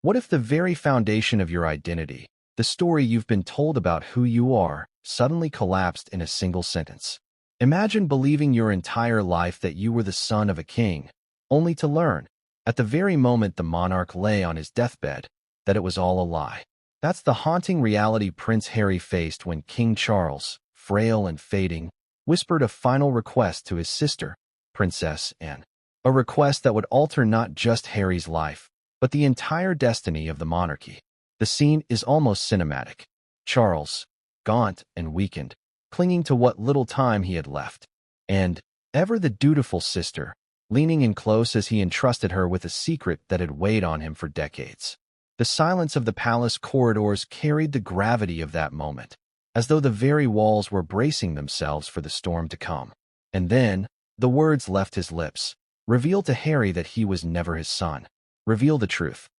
What if the very foundation of your identity, the story you've been told about who you are, suddenly collapsed in a single sentence? Imagine believing your entire life that you were the son of a king, only to learn, at the very moment the monarch lay on his deathbed, that it was all a lie. That's the haunting reality Prince Harry faced when King Charles, frail and fading, whispered a final request to his sister, Princess Anne. A request that would alter not just Harry's life, but the entire destiny of the monarchy. The scene is almost cinematic. Charles, gaunt and weakened, clinging to what little time he had left, and, ever the dutiful sister, leaning in close as he entrusted her with a secret that had weighed on him for decades. The silence of the palace corridors carried the gravity of that moment, as though the very walls were bracing themselves for the storm to come. And then, the words left his lips. Reveal to Harry that he was never his son. Reveal the truth.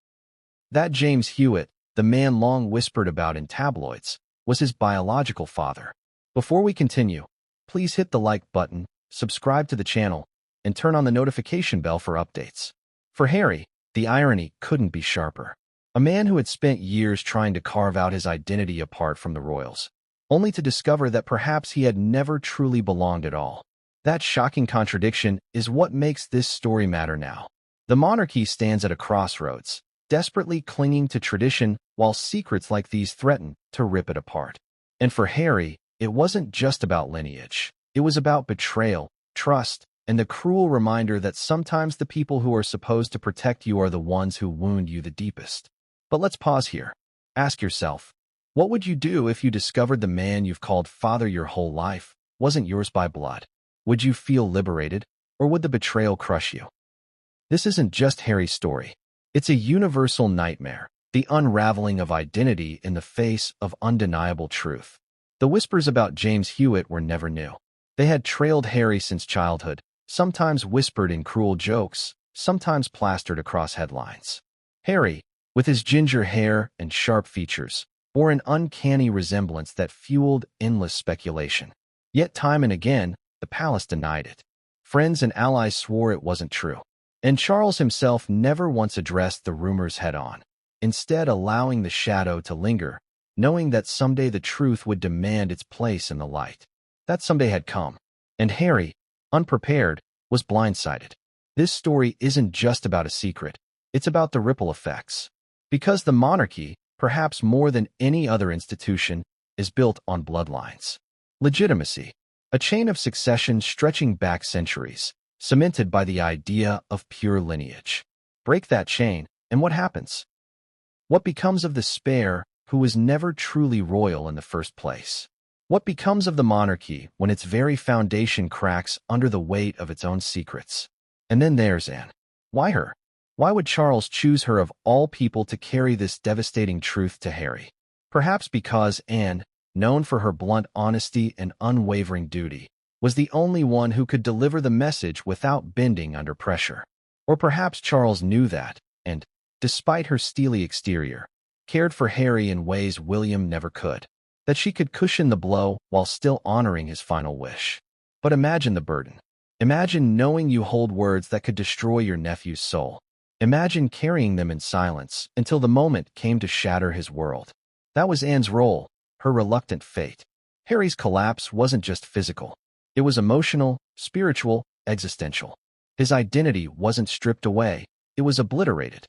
That James Hewitt, the man long whispered about in tabloids, was his biological father. Before we continue, please hit the like button, subscribe to the channel, and turn on the notification bell for updates. For Harry, the irony couldn't be sharper. A man who had spent years trying to carve out his identity apart from the royals, only to discover that perhaps he had never truly belonged at all. That shocking contradiction is what makes this story matter now. The monarchy stands at a crossroads, desperately clinging to tradition while secrets like these threaten to rip it apart. And for Harry, it wasn't just about lineage. It was about betrayal, trust, and the cruel reminder that sometimes the people who are supposed to protect you are the ones who wound you the deepest. But let's pause here. Ask yourself, what would you do if you discovered the man you've called father your whole life wasn't yours by blood? Would you feel liberated, or would the betrayal crush you? This isn't just Harry's story. It's a universal nightmare, the unraveling of identity in the face of undeniable truth. The whispers about James Hewitt were never new. They had trailed Harry since childhood, sometimes whispered in cruel jokes, sometimes plastered across headlines. Harry, with his ginger hair and sharp features, bore an uncanny resemblance that fueled endless speculation. Yet time and again, the palace denied it. Friends and allies swore it wasn't true. And Charles himself never once addressed the rumors head-on, instead allowing the shadow to linger, knowing that someday the truth would demand its place in the light. That someday had come, and Harry, unprepared, was blindsided. This story isn't just about a secret, it's about the ripple effects. Because the monarchy, perhaps more than any other institution, is built on bloodlines. Legitimacy, a chain of succession stretching back centuries, cemented by the idea of pure lineage. Break that chain, and what happens? What becomes of the spare who was never truly royal in the first place? What becomes of the monarchy when its very foundation cracks under the weight of its own secrets? And then there's Anne. Why her? Why would Charles choose her of all people to carry this devastating truth to Harry? Perhaps because Anne, known for her blunt honesty and unwavering duty, was the only one who could deliver the message without bending under pressure. Or perhaps Charles knew that, and, despite her steely exterior, cared for Harry in ways William never could, that she could cushion the blow while still honoring his final wish. But imagine the burden. Imagine knowing you hold words that could destroy your nephew's soul. Imagine carrying them in silence until the moment came to shatter his world. That was Anne's role, her reluctant fate. Harry's collapse wasn't just physical. It was emotional, spiritual, existential. His identity wasn't stripped away, it was obliterated.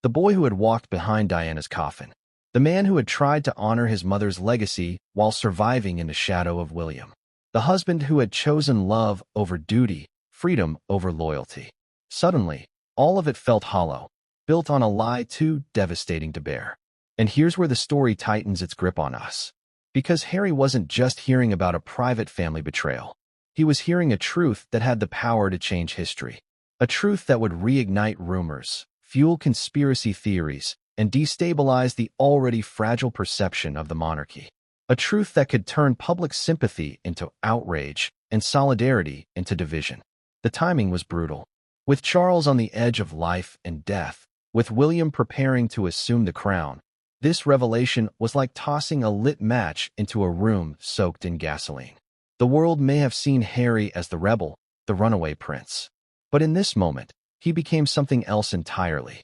The boy who had walked behind Diana's coffin. The man who had tried to honor his mother's legacy while surviving in the shadow of William. The husband who had chosen love over duty, freedom over loyalty. Suddenly, all of it felt hollow, built on a lie too devastating to bear. And here's where the story tightens its grip on us. Because Harry wasn't just hearing about a private family betrayal. He was hearing a truth that had the power to change history. A truth that would reignite rumors, fuel conspiracy theories, and destabilize the already fragile perception of the monarchy. A truth that could turn public sympathy into outrage and solidarity into division. The timing was brutal. With Charles on the edge of life and death, with William preparing to assume the crown, this revelation was like tossing a lit match into a room soaked in gasoline. The world may have seen Harry as the rebel, the runaway prince. But in this moment, he became something else entirely.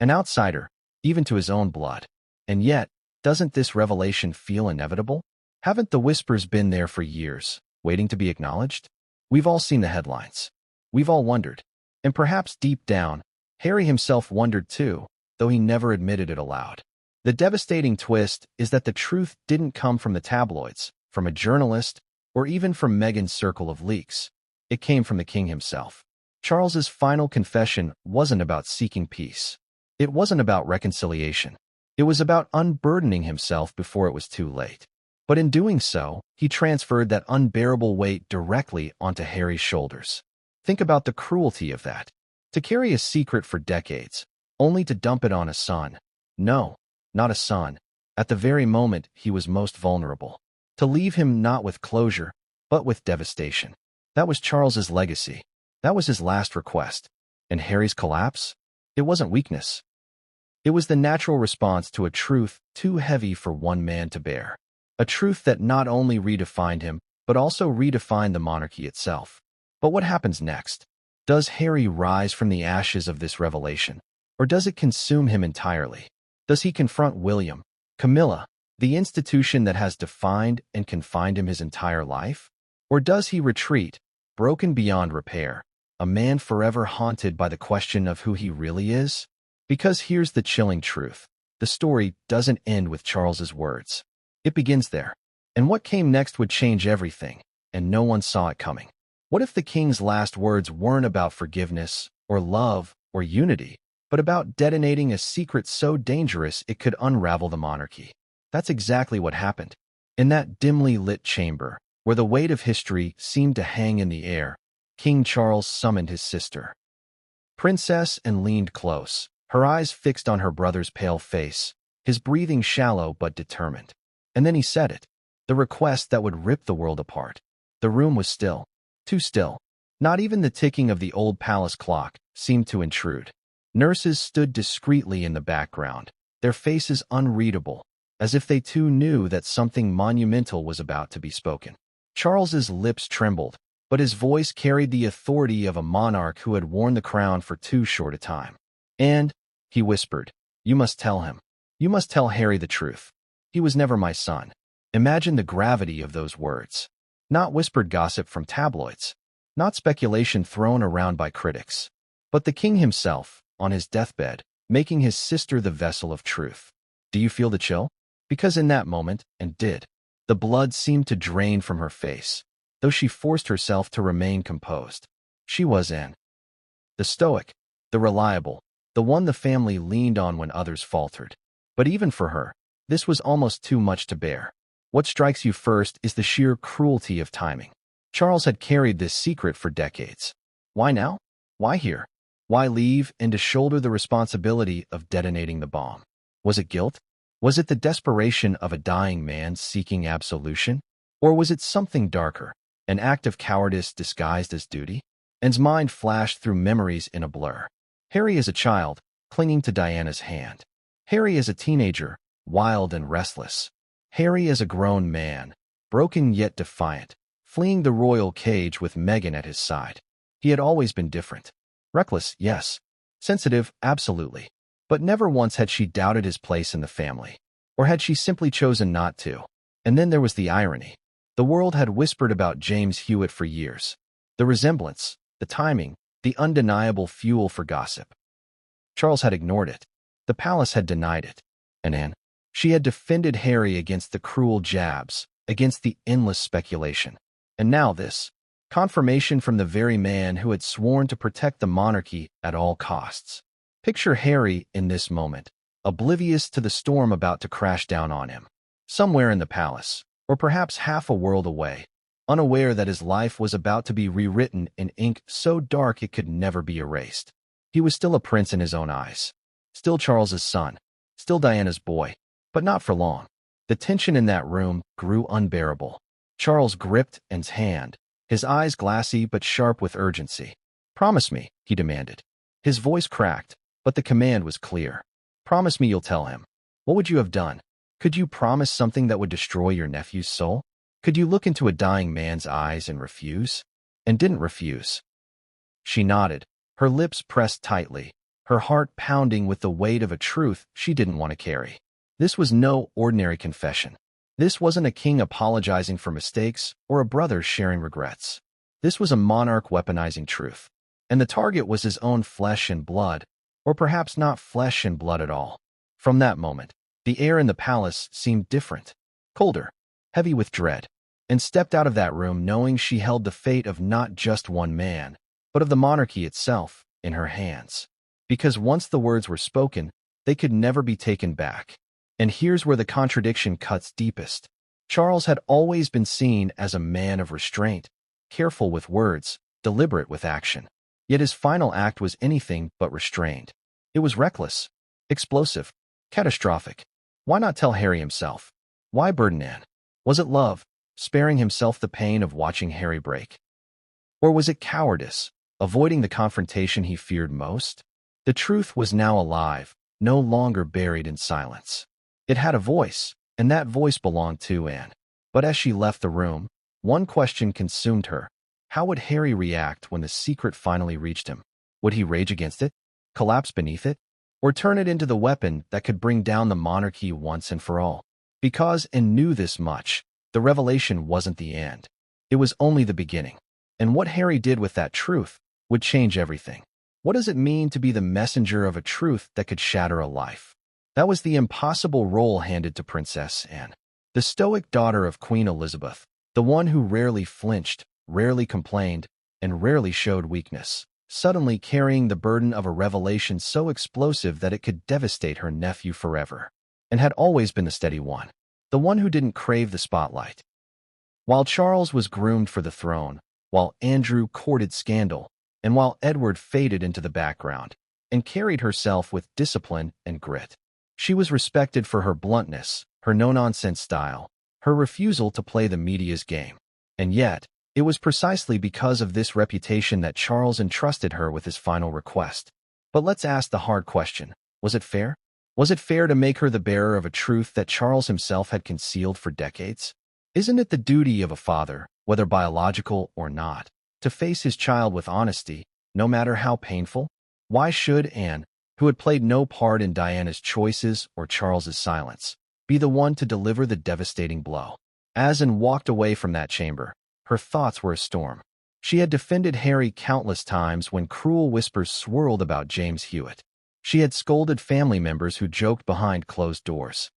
An outsider, even to his own blood. And yet, doesn't this revelation feel inevitable? Haven't the whispers been there for years, waiting to be acknowledged? We've all seen the headlines. We've all wondered. And perhaps deep down, Harry himself wondered too, though he never admitted it aloud. The devastating twist is that the truth didn't come from the tabloids, from a journalist, or even from Meghan's circle of leaks. It came from the king himself. Charles's final confession wasn't about seeking peace. It wasn't about reconciliation. It was about unburdening himself before it was too late. But in doing so, he transferred that unbearable weight directly onto Harry's shoulders. Think about the cruelty of that. To carry a secret for decades, only to dump it on a son. No, not a son. At the very moment he was most vulnerable. To leave him not with closure, but with devastation. That was Charles's legacy. That was his last request. And Harry's collapse? It wasn't weakness. It was the natural response to a truth too heavy for one man to bear. A truth that not only redefined him, but also redefined the monarchy itself. But what happens next? Does Harry rise from the ashes of this revelation? Or does it consume him entirely? Does he confront William, Camilla, the institution that has defined and confined him his entire life? Or does he retreat, broken beyond repair, a man forever haunted by the question of who he really is? Because here's the chilling truth. The story doesn't end with Charles's words. It begins there. And what came next would change everything, and no one saw it coming. What if the king's last words weren't about forgiveness, or love, or unity, but about detonating a secret so dangerous it could unravel the monarchy? That's exactly what happened. In that dimly lit chamber, where the weight of history seemed to hang in the air, King Charles summoned his sister, Princess, and leaned close, her eyes fixed on her brother's pale face, his breathing shallow but determined. And then he said it, the request that would rip the world apart. The room was still, too still. Not even the ticking of the old palace clock seemed to intrude. Nurses stood discreetly in the background, their faces unreadable, as if they too knew that something monumental was about to be spoken. Charles's lips trembled, but his voice carried the authority of a monarch who had worn the crown for too short a time. And, he whispered, you must tell him. You must tell Harry the truth. He was never my son. Imagine the gravity of those words. Not whispered gossip from tabloids. Not speculation thrown around by critics. But the king himself, on his deathbed, making his sister the vessel of truth. Do you feel the chill? Because in that moment, and did, the blood seemed to drain from her face, though she forced herself to remain composed. She was Anne. The stoic, the reliable, the one the family leaned on when others faltered. But even for her, this was almost too much to bear. What strikes you first is the sheer cruelty of timing. Charles had carried this secret for decades. Why now? Why here? Why leave and to shoulder the responsibility of detonating the bomb? Was it guilt? Was it the desperation of a dying man seeking absolution? Or was it something darker, an act of cowardice disguised as duty? Anne's mind flashed through memories in a blur. Harry as a child, clinging to Diana's hand. Harry as a teenager, wild and restless. Harry as a grown man, broken yet defiant, fleeing the royal cage with Meghan at his side. He had always been different. Reckless, yes. Sensitive, absolutely. But never once had she doubted his place in the family. Or had she simply chosen not to. And then there was the irony. The world had whispered about James Hewitt for years. The resemblance, the timing, the undeniable fuel for gossip. Charles had ignored it. The palace had denied it. And Anne? She had defended Harry against the cruel jabs, against the endless speculation. And now this. Confirmation from the very man who had sworn to protect the monarchy at all costs. Picture Harry in this moment, oblivious to the storm about to crash down on him. Somewhere in the palace, or perhaps half a world away, unaware that his life was about to be rewritten in ink so dark it could never be erased. He was still a prince in his own eyes. Still Charles's son. Still Diana's boy. But not for long. The tension in that room grew unbearable. Charles gripped Anne's hand, his eyes glassy but sharp with urgency. Promise me, he demanded. His voice cracked, but the command was clear. Promise me you'll tell him. What would you have done? Could you promise something that would destroy your nephew's soul? Could you look into a dying man's eyes and refuse? And didn't refuse. She nodded, her lips pressed tightly, her heart pounding with the weight of a truth she didn't want to carry. This was no ordinary confession. This wasn't a king apologizing for mistakes or a brother sharing regrets. This was a monarch weaponizing truth. And the target was his own flesh and blood, or perhaps not flesh and blood at all. From that moment, the air in the palace seemed different, colder, heavy with dread, and stepped out of that room knowing she held the fate of not just one man, but of the monarchy itself in her hands. Because once the words were spoken, they could never be taken back. And here's where the contradiction cuts deepest. Charles had always been seen as a man of restraint, careful with words, deliberate with action. Yet his final act was anything but restrained. It was reckless, explosive, catastrophic. Why not tell Harry himself? Why burden Anne? Was it love, sparing himself the pain of watching Harry break? Or was it cowardice, avoiding the confrontation he feared most? The truth was now alive, no longer buried in silence. It had a voice, and that voice belonged to Anne. But as she left the room, one question consumed her. How would Harry react when the secret finally reached him? Would he rage against it, collapse beneath it, or turn it into the weapon that could bring down the monarchy once and for all? Because Anne knew this much, the revelation wasn't the end. It was only the beginning. And what Harry did with that truth would change everything. What does it mean to be the messenger of a truth that could shatter a life? That was the impossible role handed to Princess Anne, the stoic daughter of Queen Elizabeth, the one who rarely flinched, rarely complained, and rarely showed weakness, suddenly carrying the burden of a revelation so explosive that it could devastate her nephew forever, and had always been the steady one, the one who didn't crave the spotlight. While Charles was groomed for the throne, while Andrew courted scandal, and while Edward faded into the background and carried herself with discipline and grit, she was respected for her bluntness, her no-nonsense style, her refusal to play the media's game. And yet, it was precisely because of this reputation that Charles entrusted her with his final request. But let's ask the hard question. Was it fair? Was it fair to make her the bearer of a truth that Charles himself had concealed for decades? Isn't it the duty of a father, whether biological or not, to face his child with honesty, no matter how painful? Why should Anne, who had played no part in Diana's choices or Charles's silence, be the one to deliver the devastating blow? As Anne walked away from that chamber, her thoughts were a storm. She had defended Harry countless times when cruel whispers swirled about James Hewitt. She had scolded family members who joked behind closed doors.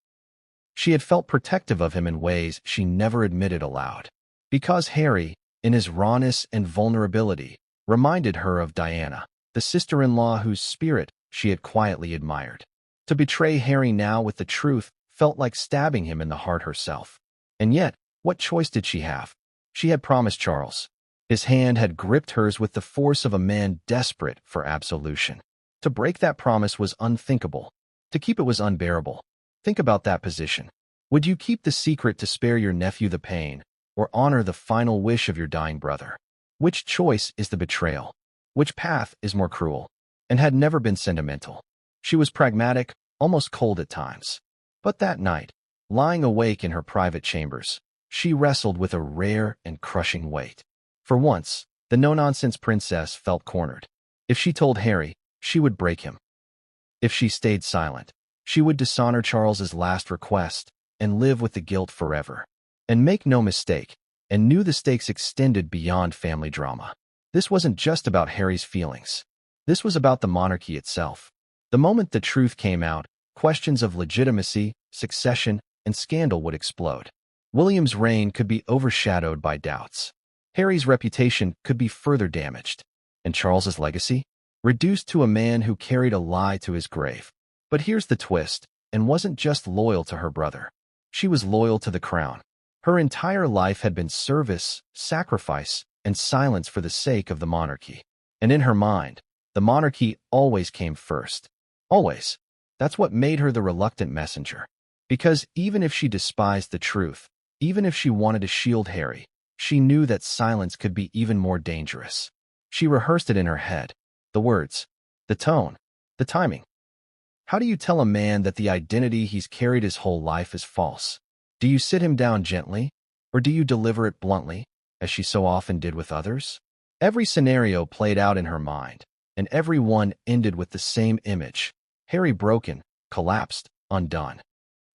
She had felt protective of him in ways she never admitted aloud. Because Harry, in his rawness and vulnerability, reminded her of Diana, the sister-in-law whose spirit she had quietly admired. To betray Harry now with the truth felt like stabbing him in the heart herself. And yet, what choice did she have? She had promised Charles. His hand had gripped hers with the force of a man desperate for absolution. To break that promise was unthinkable. To keep it was unbearable. Think about that position. Would you keep the secret to spare your nephew the pain, or honor the final wish of your dying brother? Which choice is the betrayal? Which path is more cruel? And had never been sentimental. She was pragmatic, almost cold at times. But that night, lying awake in her private chambers, she wrestled with a rare and crushing weight. For once, the no-nonsense princess felt cornered. If she told Harry, she would break him. If she stayed silent, she would dishonor Charles's last request and live with the guilt forever. And make no mistake, Anne knew the stakes extended beyond family drama. This wasn't just about Harry's feelings. This was about the monarchy itself. The moment the truth came out, questions of legitimacy, succession, and scandal would explode. William's reign could be overshadowed by doubts. Harry's reputation could be further damaged. And Charles's legacy? Reduced to a man who carried a lie to his grave. But here's the twist. Anne wasn't just loyal to her brother. She was loyal to the crown. Her entire life had been service, sacrifice, and silence for the sake of the monarchy. And in her mind, the monarchy always came first. Always. That's what made her the reluctant messenger. Because even if she despised the truth, even if she wanted to shield Harry, she knew that silence could be even more dangerous. She rehearsed it in her head. The words, the tone, the timing. How do you tell a man that the identity he's carried his whole life is false? Do you sit him down gently, or do you deliver it bluntly, as she so often did with others? Every scenario played out in her mind. and every one ended with the same image: Harry broken, collapsed, undone.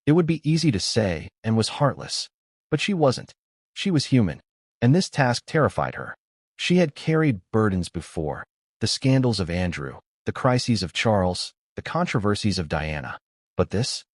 It would be easy to say, and was heartless. But she wasn't. She was human, and this task terrified her. She had carried burdens before: the scandals of Andrew, the crises of Charles, the controversies of Diana. But this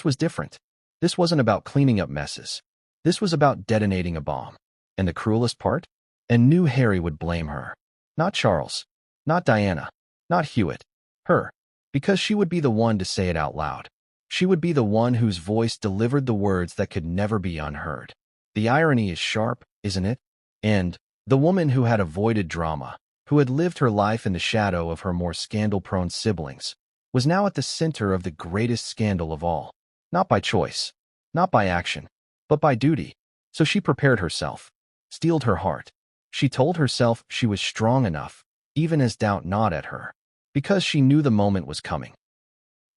was different. This wasn't about cleaning up messes. This was about detonating a bomb. And the cruelest part? And knew Harry would blame her. Not Charles. Not Diana. Not Hewitt. Her. Because she would be the one to say it out loud. She would be the one whose voice delivered the words that could never be unheard. The irony is sharp, isn't it? And the woman who had avoided drama, who had lived her life in the shadow of her more scandal-prone siblings, was now at the center of the greatest scandal of all. Not by choice, not by action, but by duty. So she prepared herself, steeled her heart. She told herself she was strong enough, even as doubt gnawed at her, because she knew the moment was coming.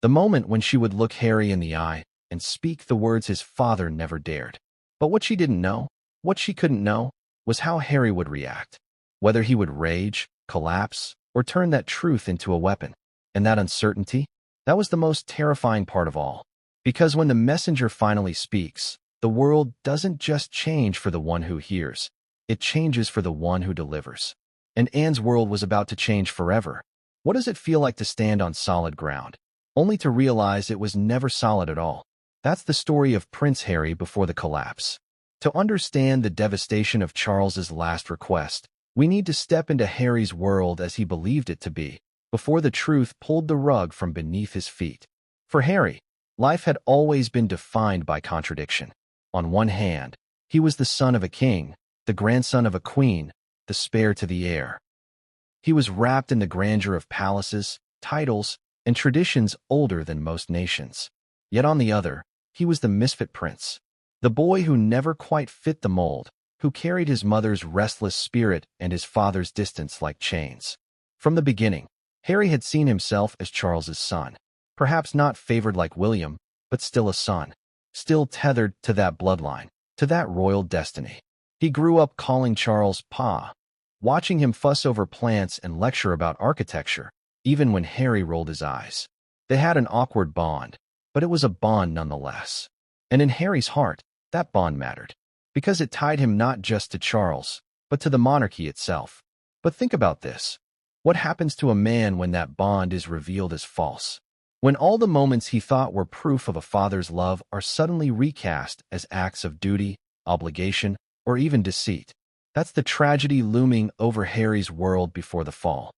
The moment when she would look Harry in the eye and speak the words his father never dared. But what she didn't know, what she couldn't know, was how Harry would react. Whether he would rage, collapse, or turn that truth into a weapon. And that uncertainty, that was the most terrifying part of all. Because when the messenger finally speaks, the world doesn't just change for the one who hears. It changes for the one who delivers. And Anne's world was about to change forever. What does it feel like to stand on solid ground, only to realize it was never solid at all? That's the story of Prince Harry before the collapse. To understand the devastation of Charles's last request, we need to step into Harry's world as he believed it to be, before the truth pulled the rug from beneath his feet. For Harry, life had always been defined by contradiction. On one hand, he was the son of a king, the grandson of a queen, the spare to the heir. He was wrapped in the grandeur of palaces, titles, and traditions older than most nations. Yet on the other, he was the misfit prince, the boy who never quite fit the mold, who carried his mother's restless spirit and his father's distance like chains. From the beginning, Harry had seen himself as Charles's son, perhaps not favored like William, but still a son, still tethered to that bloodline, to that royal destiny. He grew up calling Charles Pa, watching him fuss over plants and lecture about architecture, even when Harry rolled his eyes. They had an awkward bond, but it was a bond nonetheless. And in Harry's heart, that bond mattered, because it tied him not just to Charles, but to the monarchy itself. But think about this. What happens to a man when that bond is revealed as false? When all the moments he thought were proof of a father's love are suddenly recast as acts of duty, obligation, or even deceit. That's the tragedy looming over Harry's world before the fall.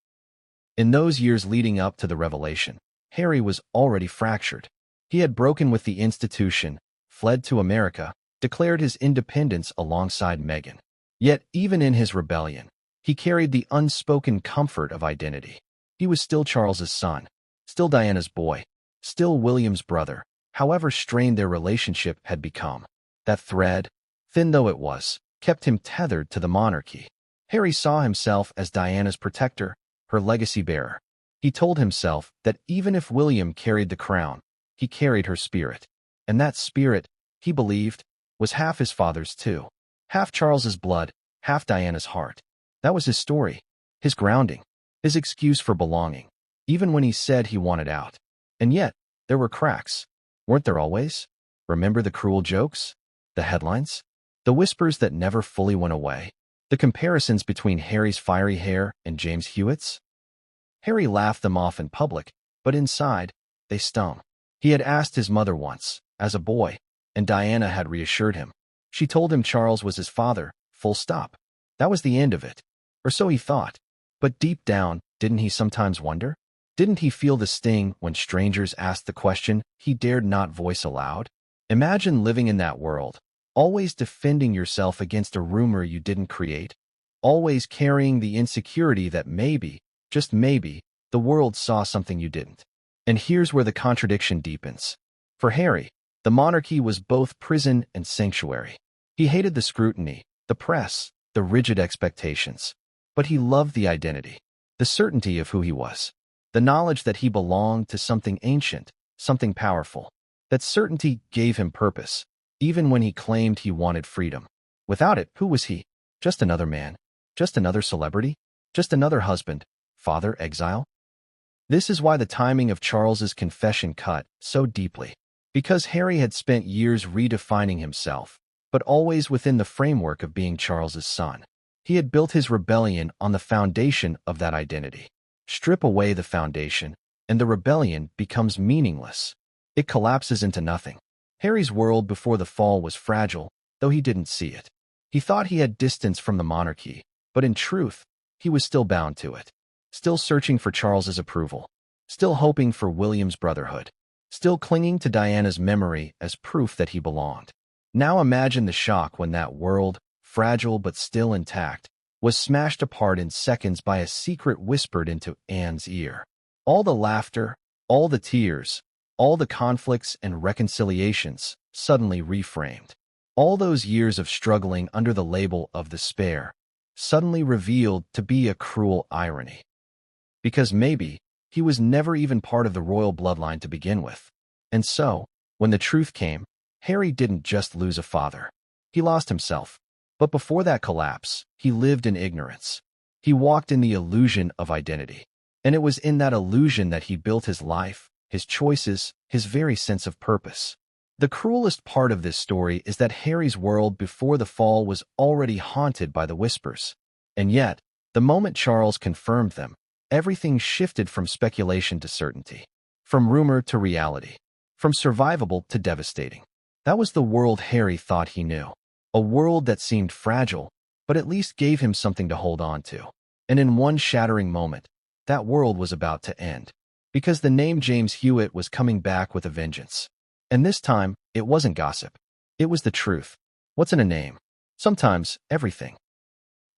In those years leading up to the revelation, Harry was already fractured. He had broken with the institution, fled to America, declared his independence alongside Meghan. Yet, even in his rebellion, he carried the unspoken comfort of identity. He was still Charles's son, still Diana's boy, still William's brother, however strained their relationship had become. That thread, thin though it was, kept him tethered to the monarchy. Harry saw himself as Diana's protector, her legacy bearer. He told himself that even if William carried the crown, he carried her spirit. And that spirit, he believed, was half his father's too. Half Charles's blood, half Diana's heart. That was his story, his grounding, his excuse for belonging, even when he said he wanted out. And yet, there were cracks. Weren't there always? Remember the cruel jokes? The headlines? The whispers that never fully went away? The comparisons between Harry's fiery hair and James Hewitt's? Harry laughed them off in public, but inside, they stung. He had asked his mother once, as a boy, and Diana had reassured him. She told him Charles was his father, full stop. That was the end of it. Or so he thought. But deep down, didn't he sometimes wonder? Didn't he feel the sting when strangers asked the question he dared not voice aloud? Imagine living in that world, always defending yourself against a rumor you didn't create, always carrying the insecurity that maybe, just maybe, the world saw something you didn't. And here's where the contradiction deepens. For Harry, the monarchy was both prison and sanctuary. He hated the scrutiny, the press, the rigid expectations. But he loved the identity, the certainty of who he was, the knowledge that he belonged to something ancient, something powerful. That certainty gave him purpose, even when he claimed he wanted freedom. Without it, who was he? Just another man? Just another celebrity? Just another husband, Father, exile? This is why the timing of Charles's confession cut so deeply. Because Harry had spent years redefining himself, but always within the framework of being Charles's son. He had built his rebellion on the foundation of that identity. Strip away the foundation, and the rebellion becomes meaningless. It collapses into nothing. Harry's world before the fall was fragile, though he didn't see it. He thought he had distance from the monarchy, but in truth, he was still bound to it. Still searching for Charles's approval. Still hoping for William's brotherhood. Still clinging to Diana's memory as proof that he belonged. Now imagine the shock when that world, fragile but still intact, was smashed apart in seconds by a secret whispered into Anne's ear. All the laughter, all the tears, all the conflicts and reconciliations suddenly reframed. All those years of struggling under the label of despair suddenly revealed to be a cruel irony. Because maybe he was never even part of the royal bloodline to begin with. And so, when the truth came, Harry didn't just lose a father. He lost himself. But before that collapse, he lived in ignorance. He walked in the illusion of identity. And it was in that illusion that he built his life, his choices, his very sense of purpose. The cruelest part of this story is that Harry's world before the fall was already haunted by the whispers. And yet, the moment Charles confirmed them, everything shifted from speculation to certainty, from rumor to reality, from survivable to devastating. That was the world Harry thought he knew. A world that seemed fragile, but at least gave him something to hold on to. And in one shattering moment, that world was about to end. Because the name James Hewitt was coming back with a vengeance. And this time, it wasn't gossip. It was the truth. What's in a name? Sometimes, everything.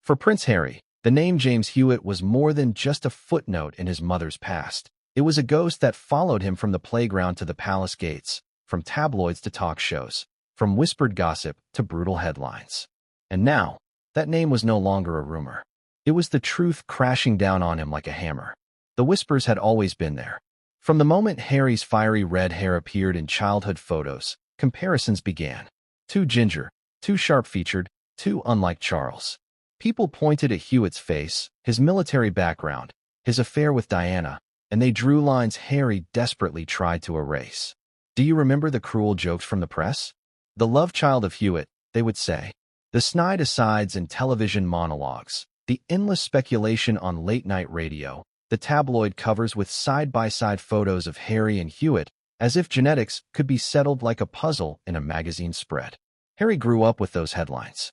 For Prince Harry, the name James Hewitt was more than just a footnote in his mother's past. It was a ghost that followed him from the playground to the palace gates, from tabloids to talk shows, from whispered gossip to brutal headlines. And now, that name was no longer a rumor. It was the truth crashing down on him like a hammer. The whispers had always been there. From the moment Harry's fiery red hair appeared in childhood photos, comparisons began. Too ginger, too sharp-featured, too unlike Charles. People pointed at Hewitt's face, his military background, his affair with Diana, and they drew lines Harry desperately tried to erase. Do you remember the cruel jokes from the press? The love child of Hewitt, they would say. The snide asides in television monologues, the endless speculation on late-night radio, the tabloid covers with side-by-side photos of Harry and Hewitt, as if genetics could be settled like a puzzle in a magazine spread. Harry grew up with those headlines.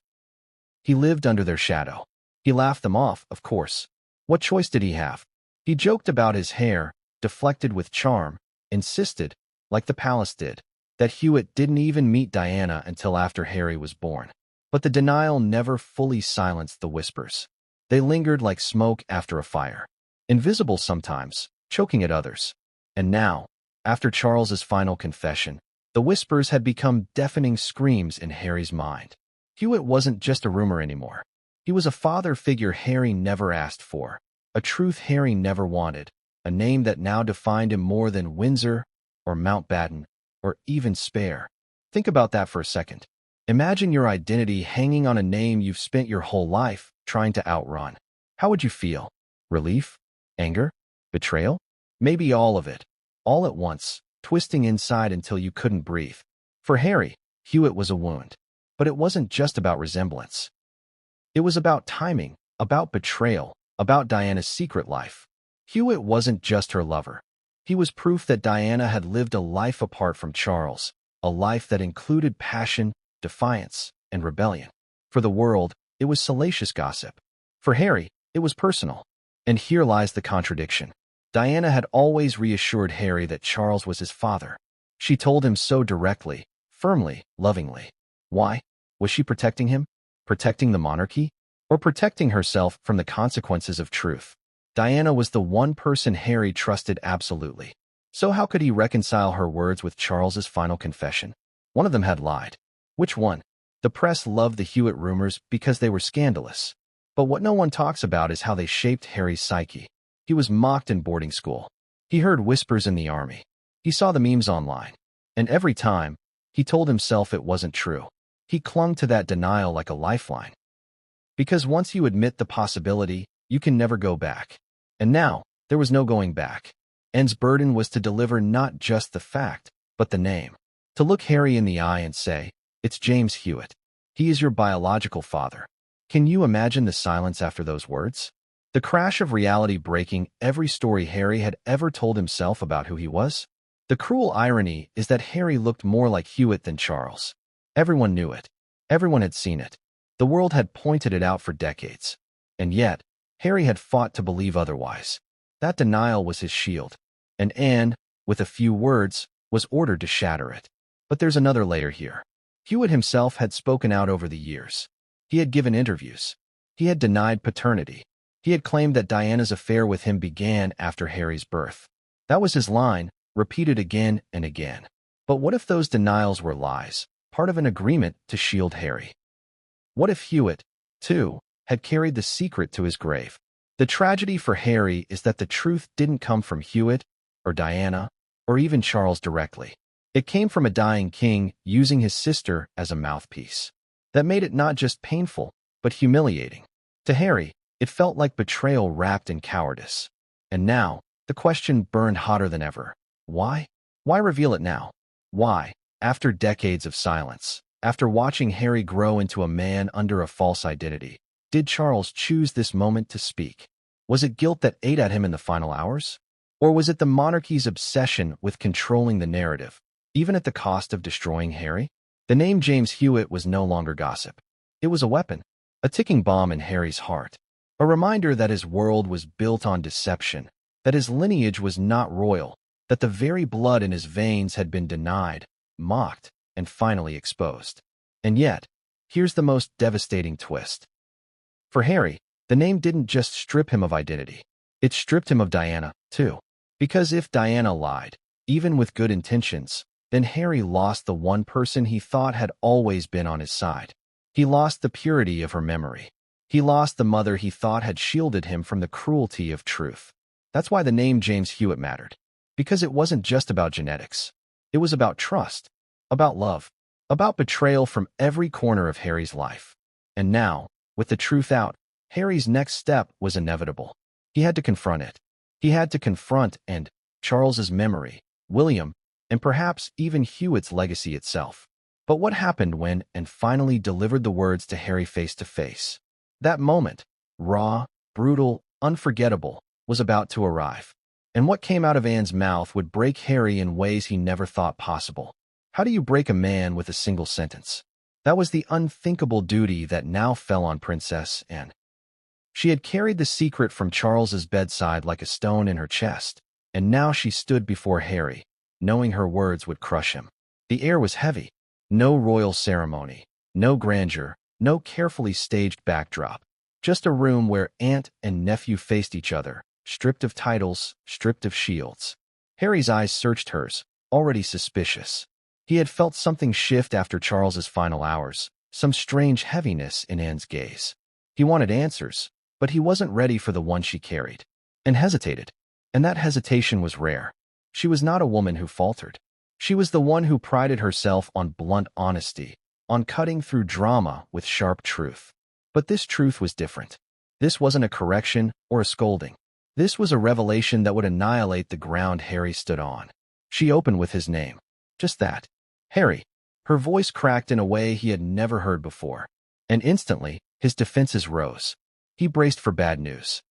He lived under their shadow. He laughed them off, of course. What choice did he have? He joked about his hair, deflected with charm, insisted, like the palace did, that Hewitt didn't even meet Diana until after Harry was born. But the denial never fully silenced the whispers. They lingered like smoke after a fire. Invisible sometimes, choking at others. And now, after Charles's final confession, the whispers had become deafening screams in Harry's mind. Hewitt wasn't just a rumor anymore. He was a father figure Harry never asked for, a truth Harry never wanted, a name that now defined him more than Windsor, or Mountbatten, or even Spare. Think about that for a second. Imagine your identity hanging on a name you've spent your whole life trying to outrun. How would you feel? Relief? Anger? Betrayal? Maybe all of it. All at once, twisting inside until you couldn't breathe. For Harry, Hewitt was a wound. But it wasn't just about resemblance. It was about timing, about betrayal, about Diana's secret life. Hewitt wasn't just her lover. He was proof that Diana had lived a life apart from Charles, a life that included passion, defiance, and rebellion. For the world, it was salacious gossip. For Harry, it was personal. And here lies the contradiction. Diana had always reassured Harry that Charles was his father. She told him so directly, firmly, lovingly. Why? Was she protecting him? Protecting the monarchy? Or protecting herself from the consequences of truth? Diana was the one person Harry trusted absolutely. So how could he reconcile her words with Charles's final confession? One of them had lied. Which one? The press loved the Hewitt rumors because they were scandalous. But what no one talks about is how they shaped Harry's psyche. He was mocked in boarding school. He heard whispers in the army. He saw the memes online. And every time, he told himself it wasn't true. He clung to that denial like a lifeline. Because once you admit the possibility, you can never go back. And now, there was no going back. Anne's burden was to deliver not just the fact, but the name. To look Harry in the eye and say, "It's James Hewitt. He is your biological father." Can you imagine the silence after those words? The crash of reality breaking every story Harry had ever told himself about who he was? The cruel irony is that Harry looked more like Hewitt than Charles. Everyone knew it. Everyone had seen it. The world had pointed it out for decades. And yet, Harry had fought to believe otherwise. That denial was his shield. And Anne, with a few words, was ordered to shatter it. But there's another layer here. Hewitt himself had spoken out over the years. He had given interviews. He had denied paternity. He had claimed that Diana's affair with him began after Harry's birth. That was his line, repeated again and again. But what if those denials were lies, part of an agreement to shield Harry? What if Hewitt, too, had carried the secret to his grave? The tragedy for Harry is that the truth didn't come from Hewitt, or Diana, or even Charles directly. It came from a dying king using his sister as a mouthpiece. That made it not just painful, but humiliating. To Harry, it felt like betrayal wrapped in cowardice. And now, the question burned hotter than ever. Why? Why reveal it now? Why, after decades of silence, after watching Harry grow into a man under a false identity, did Charles choose this moment to speak? Was it guilt that ate at him in the final hours? Or was it the monarchy's obsession with controlling the narrative, even at the cost of destroying Harry? The name James Hewitt was no longer gossip. It was a weapon, a ticking bomb in Harry's heart, a reminder that his world was built on deception, that his lineage was not royal, that the very blood in his veins had been denied, mocked, and finally exposed. And yet, here's the most devastating twist. For Harry, the name didn't just strip him of identity. It stripped him of Diana, too. Because if Diana lied, even with good intentions, then Harry lost the one person he thought had always been on his side. He lost the purity of her memory. He lost the mother he thought had shielded him from the cruelty of truth. That's why the name James Hewitt mattered. Because it wasn't just about genetics. It was about trust, about love, about betrayal from every corner of Harry's life. And now, with the truth out, Harry's next step was inevitable. He had to confront it. He had to confront Charles's memory, William, and perhaps even Hewitt's legacy itself. But what happened when Anne finally delivered the words to Harry face to face? That moment, raw, brutal, unforgettable, was about to arrive. And what came out of Anne's mouth would break Harry in ways he never thought possible. How do you break a man with a single sentence? That was the unthinkable duty that now fell on Princess Anne. She had carried the secret from Charles's bedside like a stone in her chest, and now she stood before Harry, knowing her words would crush him. The air was heavy. No royal ceremony, no grandeur, no carefully staged backdrop. Just a room where aunt and nephew faced each other, stripped of titles, stripped of shields. Harry's eyes searched hers, already suspicious. He had felt something shift after Charles's final hours, some strange heaviness in Anne's gaze. He wanted answers, but he wasn't ready for the one she carried, and hesitated. And that hesitation was rare. She was not a woman who faltered. She was the one who prided herself on blunt honesty, on cutting through drama with sharp truth. But this truth was different. This wasn't a correction or a scolding. This was a revelation that would annihilate the ground Harry stood on. She opened with his name. Just that. Harry. Her voice cracked in a way he had never heard before. And instantly, his defenses rose. He braced for bad news.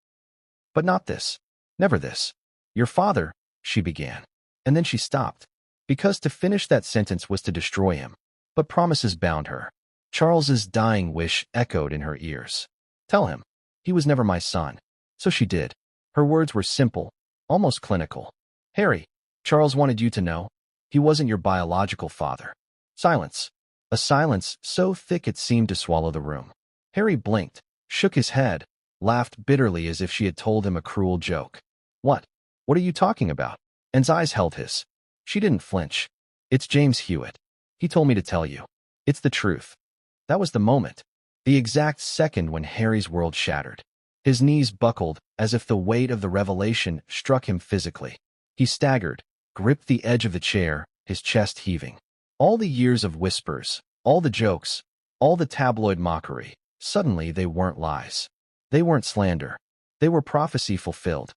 But not this. Never this. Your father, she began. And then she stopped. Because to finish that sentence was to destroy him. But promises bound her. Charles's dying wish echoed in her ears. Tell him. He was never my son. So she did. Her words were simple, almost clinical. Harry, Charles wanted you to know. He wasn't your biological father. Silence. A silence so thick it seemed to swallow the room. Harry blinked, shook his head, laughed bitterly as if she had told him a cruel joke. What? What are you talking about? Anne's eyes held his. She didn't flinch. It's James Hewitt. He told me to tell you. It's the truth. That was the moment. The exact second when Harry's world shattered. His knees buckled as if the weight of the revelation struck him physically. He staggered, gripped the edge of the chair, his chest heaving. All the years of whispers, all the jokes, all the tabloid mockery, suddenly they weren't lies. They weren't slander. They were prophecy fulfilled.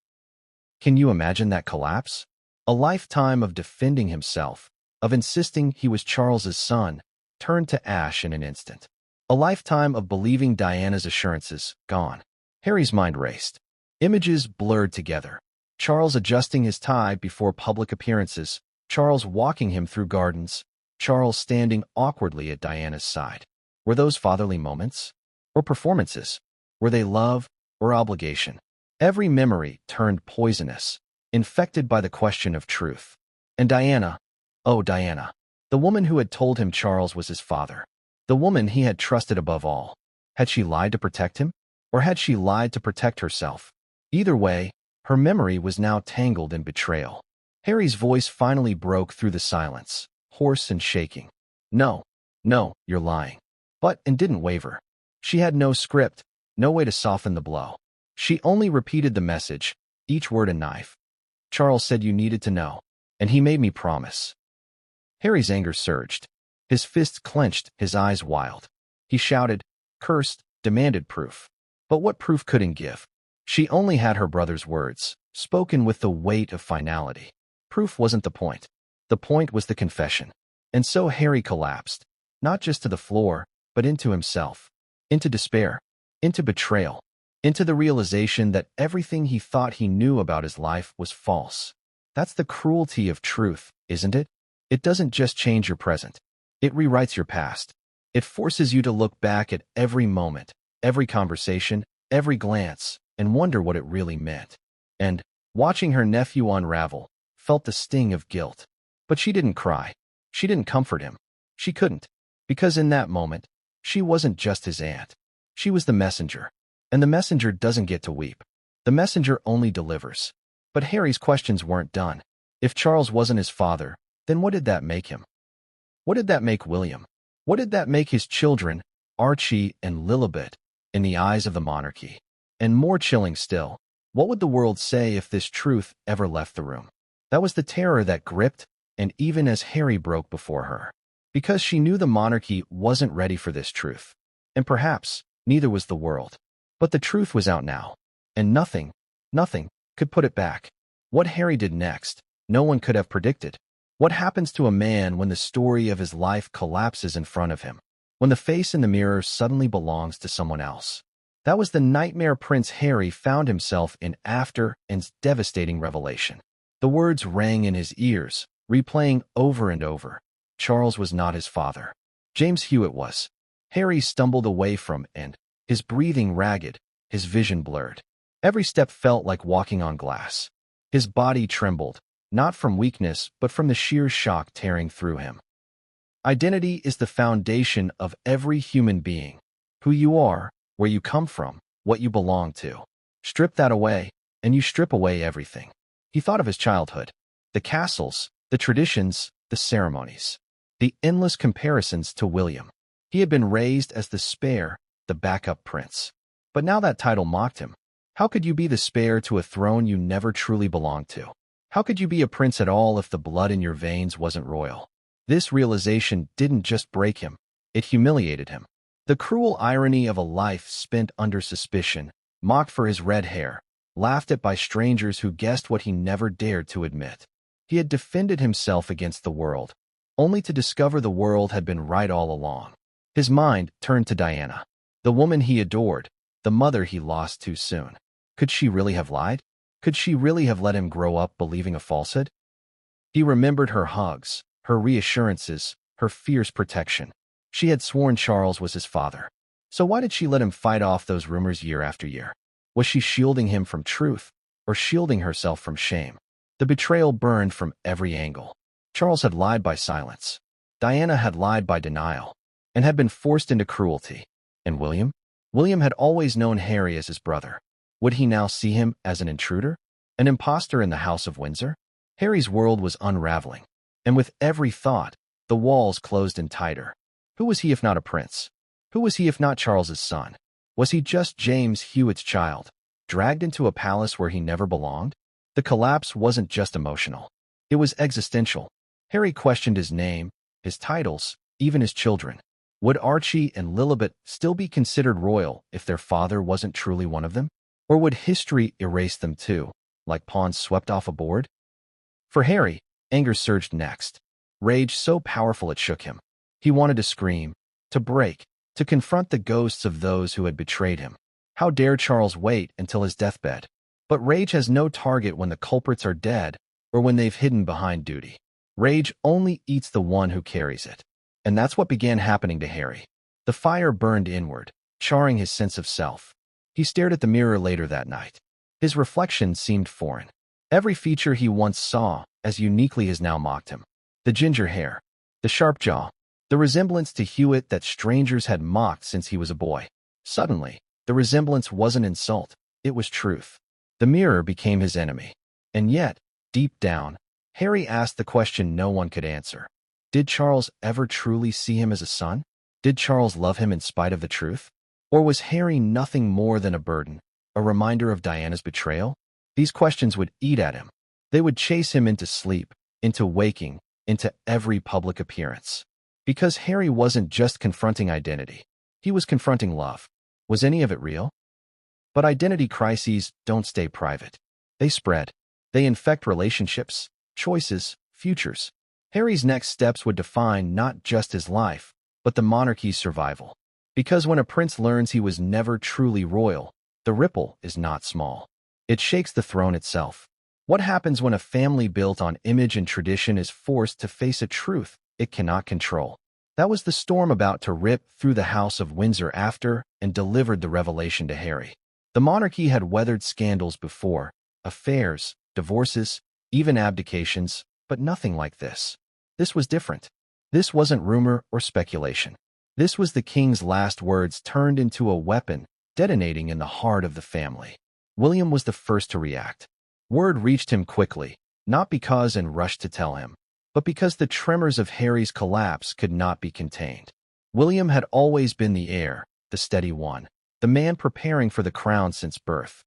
Can you imagine that collapse? A lifetime of defending himself, of insisting he was Charles's son, turned to ash in an instant. A lifetime of believing Diana's assurances, gone. Harry's mind raced. Images blurred together. Charles adjusting his tie before public appearances, Charles walking him through gardens, Charles standing awkwardly at Diana's side. Were those fatherly moments? Or performances? Were they love or obligation? Every memory turned poisonous, infected by the question of truth. And Diana, oh Diana, the woman who had told him Charles was his father, the woman he had trusted above all. Had she lied to protect him? Or had she lied to protect herself? Either way, her memory was now tangled in betrayal. Harry's voice finally broke through the silence, hoarse and shaking. No, no, you're lying. But, and didn't waver. She had no script, no way to soften the blow. She only repeated the message, each word a knife. Charles said you needed to know, and he made me promise. Harry's anger surged. His fists clenched, his eyes wild. He shouted, cursed, demanded proof. But what proof couldn't give? She only had her brother's words, spoken with the weight of finality. Proof wasn't the point. The point was the confession. And so Harry collapsed, not just to the floor, but into himself, into despair, into betrayal, into the realization that everything he thought he knew about his life was false. That's the cruelty of truth, isn't it? It doesn't just change your present. It rewrites your past. It forces you to look back at every moment, every conversation, every glance, and wonder what it really meant. And, watching her nephew unravel, felt the sting of guilt. But she didn't cry. She didn't comfort him. She couldn't. Because in that moment, she wasn't just his aunt. She was the messenger. And the messenger doesn't get to weep. The messenger only delivers. But Harry's questions weren't done. If Charles wasn't his father, then what did that make him? What did that make William? What did that make his children, Archie and Lilibet, in the eyes of the monarchy? And more chilling still, what would the world say if this truth ever left the room? That was the terror that gripped, and even as Harry broke before her. Because she knew the monarchy wasn't ready for this truth. And perhaps, neither was the world. But the truth was out now. And nothing could put it back. What Harry did next, no one could have predicted. What happens to a man when the story of his life collapses in front of him? When the face in the mirror suddenly belongs to someone else? That was the nightmare Prince Harry found himself in after Anne's devastating revelation. The words rang in his ears, replaying over and over. Charles was not his father. James Hewitt was. Harry stumbled away from Anne, his breathing ragged, his vision blurred. Every step felt like walking on glass. His body trembled, not from weakness, but from the sheer shock tearing through him. Identity is the foundation of every human being. Who you are, where you come from, what you belong to. Strip that away, and you strip away everything. He thought of his childhood. The castles, the traditions, the ceremonies. The endless comparisons to William. He had been raised as the spare, the backup prince. But now that title mocked him. How could you be the spare to a throne you never truly belonged to? How could you be a prince at all if the blood in your veins wasn't royal? This realization didn't just break him, it humiliated him. The cruel irony of a life spent under suspicion, mocked for his red hair, laughed at by strangers who guessed what he never dared to admit. He had defended himself against the world, only to discover the world had been right all along. His mind turned to Diana, the woman he adored, the mother he lost too soon. Could she really have lied? Could she really have let him grow up believing a falsehood? He remembered her hugs, her reassurances, her fierce protection. She had sworn Charles was his father. So why did she let him fight off those rumors year after year? Was she shielding him from truth, or shielding herself from shame? The betrayal burned from every angle. Charles had lied by silence. Diana had lied by denial, and had been forced into cruelty. And William? William had always known Harry as his brother. Would he now see him as an intruder? An imposter in the House of Windsor? Harry's world was unraveling, and with every thought, the walls closed in tighter. Who was he if not a prince? Who was he if not Charles's son? Was he just James Hewitt's child, dragged into a palace where he never belonged? The collapse wasn't just emotional. It was existential. Harry questioned his name, his titles, even his children. Would Archie and Lilibet still be considered royal if their father wasn't truly one of them? Or would history erase them too, like pawns swept off a board? For Harry, anger surged next. Rage so powerful it shook him. He wanted to scream, to break, to confront the ghosts of those who had betrayed him. How dare Charles wait until his deathbed? But rage has no target when the culprits are dead or when they've hidden behind duty. Rage only eats the one who carries it. And that's what began happening to Harry. The fire burned inward, charring his sense of self. He stared at the mirror later that night. His reflection seemed foreign. Every feature he once saw as uniquely as now mocked him. The ginger hair, the sharp jaw, the resemblance to Hewitt that strangers had mocked since he was a boy. Suddenly, the resemblance wasn't insult, it was truth. The mirror became his enemy. And yet, deep down, Harry asked the question no one could answer. Did Charles ever truly see him as a son? Did Charles love him in spite of the truth? Or was Harry nothing more than a burden, a reminder of Diana's betrayal? These questions would eat at him. They would chase him into sleep, into waking, into every public appearance. Because Harry wasn't just confronting identity. He was confronting love. Was any of it real? But identity crises don't stay private. They spread. They infect relationships, choices, futures. Harry's next steps would define not just his life, but the monarchy's survival. Because when a prince learns he was never truly royal, the ripple is not small. It shakes the throne itself. What happens when a family built on image and tradition is forced to face a truth it cannot control? That was the storm about to rip through the House of Windsor after and delivered the revelation to Harry. The monarchy had weathered scandals before, affairs, divorces, even abdications, but nothing like this. This was different. This wasn't rumor or speculation. This was the king's last words turned into a weapon, detonating in the heart of the family. William was the first to react. Word reached him quickly, not because and rushed to tell him, but because the tremors of Harry's collapse could not be contained. William had always been the heir, the steady one, the man preparing for the crown since birth.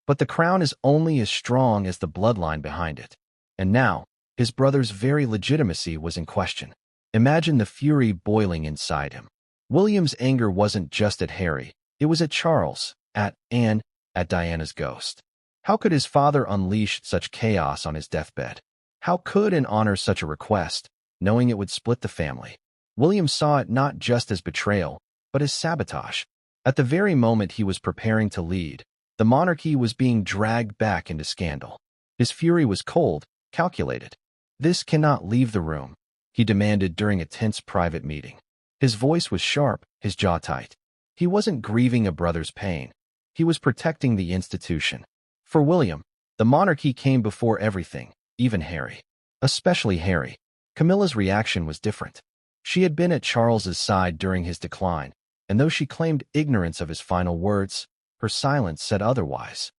But the crown is only as strong as the bloodline behind it. And now, his brother's very legitimacy was in question. Imagine the fury boiling inside him. William's anger wasn't just at Harry, it was at Charles, at Anne, at Diana's ghost. How could his father unleash such chaos on his deathbed? How could and honor such a request, knowing it would split the family? William saw it not just as betrayal, but as sabotage. At the very moment he was preparing to lead, the monarchy was being dragged back into scandal. His fury was cold, calculated. This cannot leave the room, he demanded during a tense private meeting. His voice was sharp, his jaw tight. He wasn't grieving a brother's pain. He was protecting the institution. For William, the monarchy came before everything, even Harry. Especially Harry. Camilla's reaction was different. She had been at Charles's side during his decline, and though she claimed ignorance of his final words, her silence said otherwise.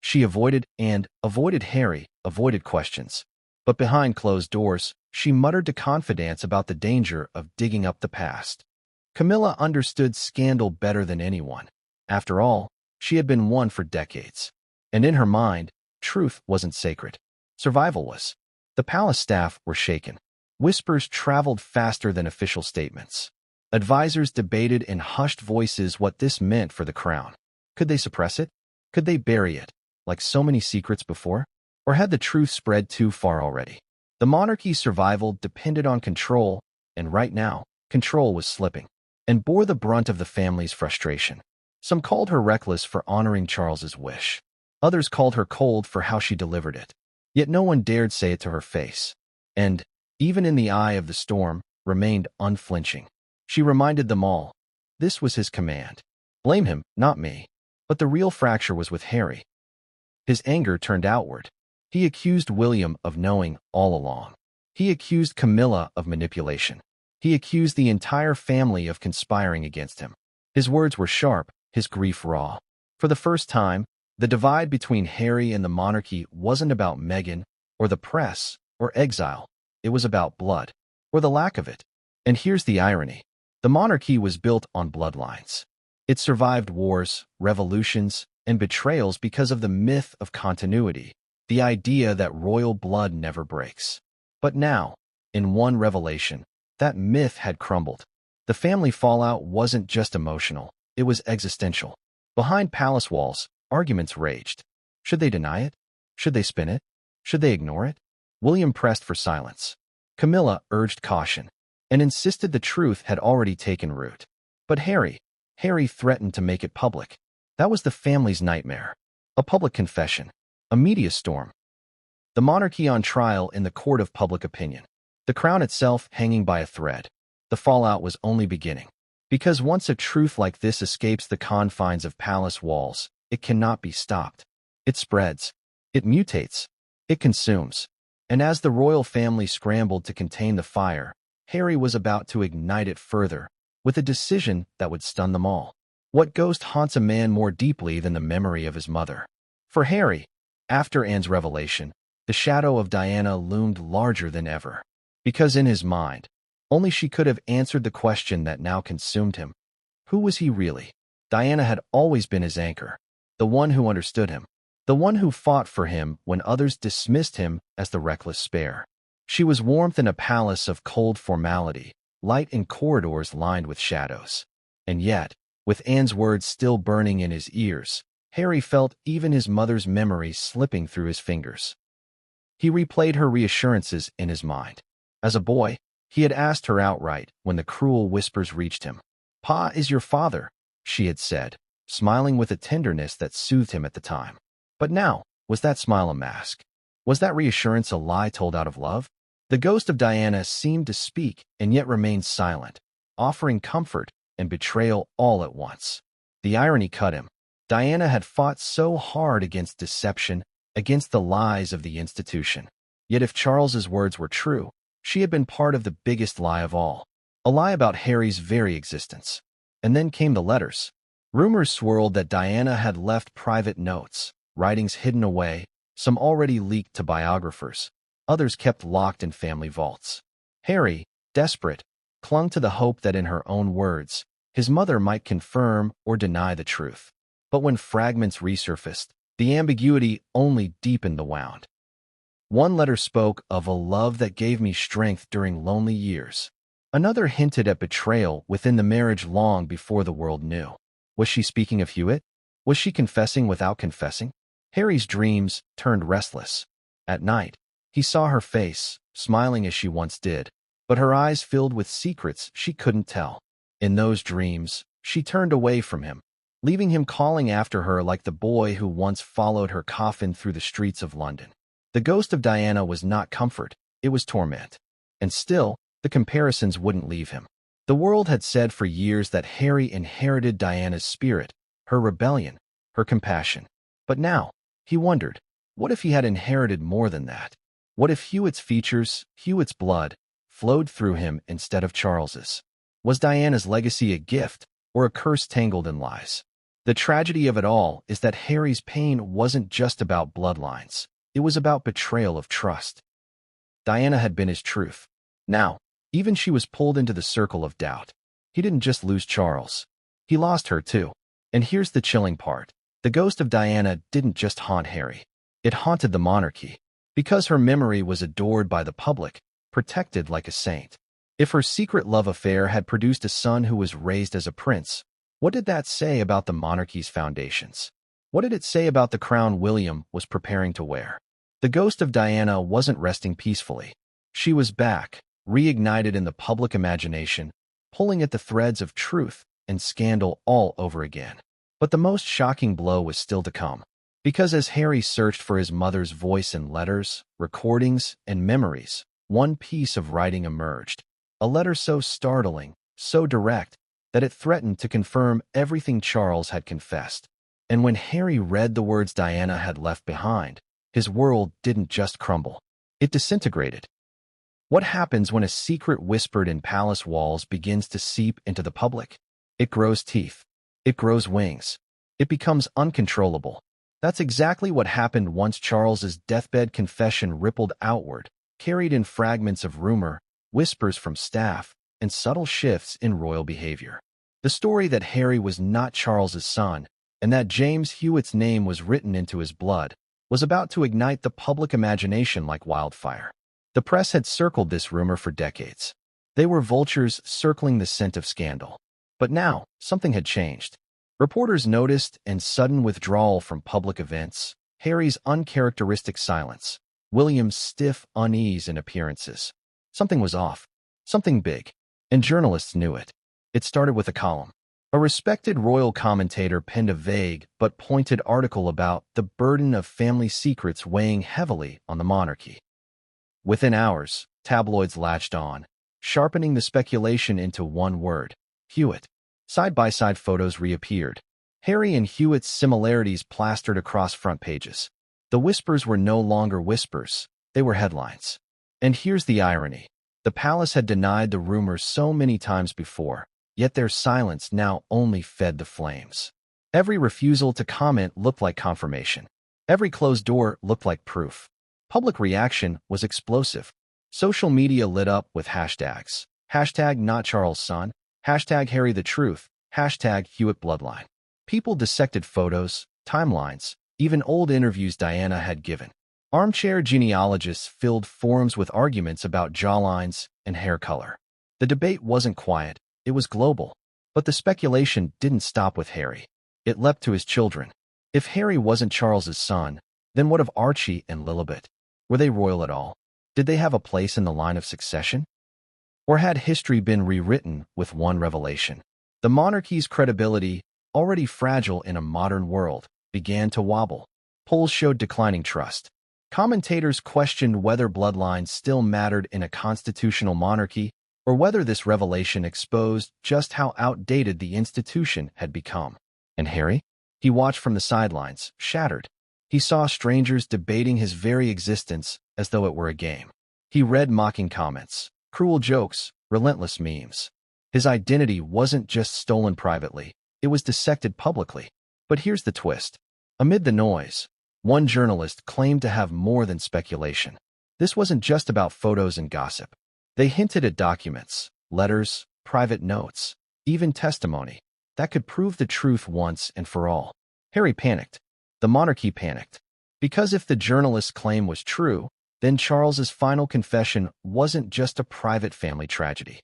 She avoided Harry, avoided questions. But behind closed doors, she muttered to confidants about the danger of digging up the past. Camilla understood scandal better than anyone. After all, she had been one for decades. And in her mind, truth wasn't sacred. Survival was. The palace staff were shaken. Whispers traveled faster than official statements. Advisors debated in hushed voices what this meant for the crown. Could they suppress it? Could they bury it, like so many secrets before? Or had the truth spread too far already? The monarchy's survival depended on control, and right now, control was slipping, and bore the brunt of the family's frustration. Some called her reckless for honoring Charles's wish. Others called her cold for how she delivered it. Yet no one dared say it to her face. And, even in the eye of the storm, remained unflinching. She reminded them all. This was his command. Blame him, not me. But the real fracture was with Harry. His anger turned outward. He accused William of knowing all along. He accused Camilla of manipulation. He accused the entire family of conspiring against him. His words were sharp, his grief raw. For the first time, the divide between Harry and the monarchy wasn't about Meghan, or the press, or exile. It was about blood, or the lack of it. And here's the irony. The monarchy was built on bloodlines. It survived wars, revolutions, and betrayals because of the myth of continuity, the idea that royal blood never breaks. But now, in one revelation, that myth had crumbled. The family fallout wasn't just emotional, it was existential. Behind palace walls, Arguments raged. Should they deny it? Should they spin it? Should they ignore it? William pressed for silence. Camilla urged caution and insisted the truth had already taken root. But Harry threatened to make it public. That was the family's nightmare. A public confession. A media storm. The monarchy on trial in the court of public opinion. The crown itself hanging by a thread. The fallout was only beginning. Because once a truth like this escapes the confines of palace walls, it cannot be stopped. It spreads. It mutates. It consumes. And as the royal family scrambled to contain the fire, Harry was about to ignite it further, with a decision that would stun them all. What ghost haunts a man more deeply than the memory of his mother? For Harry, after Anne's revelation, the shadow of Diana loomed larger than ever. Because in his mind, only she could have answered the question that now consumed him. Who was he really? Diana had always been his anchor, the one who understood him, the one who fought for him when others dismissed him as the reckless spare. She was warmth in a palace of cold formality, light in corridors lined with shadows. And yet, with Anne's words still burning in his ears, Harry felt even his mother's memory slipping through his fingers. He replayed her reassurances in his mind. As a boy, he had asked her outright when the cruel whispers reached him. "Pa is your father," she had said, smiling with a tenderness that soothed him at the time. But now, was that smile a mask? Was that reassurance a lie told out of love? The ghost of Diana seemed to speak and yet remained silent, offering comfort and betrayal all at once. The irony cut him. Diana had fought so hard against deception, against the lies of the institution. Yet if Charles's words were true, she had been part of the biggest lie of all, a lie about Harry's very existence. And then came the letters. Rumors swirled that Diana had left private notes, writings hidden away, some already leaked to biographers, others kept locked in family vaults. Harry, desperate, clung to the hope that in her own words, his mother might confirm or deny the truth. But when fragments resurfaced, the ambiguity only deepened the wound. One letter spoke of a love that gave me strength during lonely years. Another hinted at betrayal within the marriage long before the world knew. Was she speaking of Hewitt? Was she confessing without confessing? Harry's dreams turned restless. At night, he saw her face, smiling as she once did, but her eyes filled with secrets she couldn't tell. In those dreams, she turned away from him, leaving him calling after her like the boy who once followed her coffin through the streets of London. The ghost of Diana was not comfort, it was torment. And still, the comparisons wouldn't leave him. The world had said for years that Harry inherited Diana's spirit, her rebellion, her compassion. But now, he wondered, what if he had inherited more than that? What if Hewitt's features, Hewitt's blood, flowed through him instead of Charles's? Was Diana's legacy a gift or a curse tangled in lies? The tragedy of it all is that Harry's pain wasn't just about bloodlines. It was about betrayal of trust. Diana had been his truth. Now, even she was pulled into the circle of doubt. He didn't just lose Charles. He lost her too. And here's the chilling part. The ghost of Diana didn't just haunt Harry. It haunted the monarchy. Because her memory was adored by the public, protected like a saint. If her secret love affair had produced a son who was raised as a prince, what did that say about the monarchy's foundations? What did it say about the crown William was preparing to wear? The ghost of Diana wasn't resting peacefully. She was back, reignited in the public imagination, pulling at the threads of truth and scandal all over again. But the most shocking blow was still to come. Because as Harry searched for his mother's voice in letters, recordings, and memories, one piece of writing emerged. A letter so startling, so direct, that it threatened to confirm everything Charles had confessed. And when Harry read the words Diana had left behind, his world didn't just crumble. It disintegrated. What happens when a secret whispered in palace walls begins to seep into the public? It grows teeth. It grows wings. It becomes uncontrollable. That's exactly what happened once Charles's deathbed confession rippled outward, carried in fragments of rumor, whispers from staff, and subtle shifts in royal behavior. The story that Harry was not Charles's son, and that James Hewitt's name was written into his blood, was about to ignite the public imagination like wildfire. The press had circled this rumor for decades. They were vultures circling the scent of scandal. But now, something had changed. Reporters noticed and sudden withdrawal from public events, Harry's uncharacteristic silence, William's stiff unease in appearances. Something was off, something big, and journalists knew it. It started with a column. A respected royal commentator penned a vague but pointed article about the burden of family secrets weighing heavily on the monarchy. Within hours, tabloids latched on, sharpening the speculation into one word: Hewitt. Side-by-side photos reappeared. Harry and Hewitt's similarities plastered across front pages. The whispers were no longer whispers, they were headlines. And here's the irony. The palace had denied the rumors so many times before, yet their silence now only fed the flames. Every refusal to comment looked like confirmation. Every closed door looked like proof. Public reaction was explosive. Social media lit up with hashtags. Hashtag not Charles' son. Hashtag Harry the truth. Hashtag Hewitt bloodline. People dissected photos, timelines, even old interviews Diana had given. Armchair genealogists filled forums with arguments about jawlines and hair color. The debate wasn't quiet, it was global. But the speculation didn't stop with Harry. It leapt to his children. If Harry wasn't Charles's son, then what of Archie and Lilibet? Were they royal at all? Did they have a place in the line of succession? Or had history been rewritten with one revelation? The monarchy's credibility, already fragile in a modern world, began to wobble. Polls showed declining trust. Commentators questioned whether bloodlines still mattered in a constitutional monarchy, or whether this revelation exposed just how outdated the institution had become. And Harry? He watched from the sidelines, shattered. He saw strangers debating his very existence as though it were a game. He read mocking comments, cruel jokes, relentless memes. His identity wasn't just stolen privately, it was dissected publicly. But here's the twist. Amid the noise, one journalist claimed to have more than speculation. This wasn't just about photos and gossip. They hinted at documents, letters, private notes, even testimony that could prove the truth once and for all. Harry panicked. The monarchy panicked. Because if the journalist's claim was true, then Charles's final confession wasn't just a private family tragedy.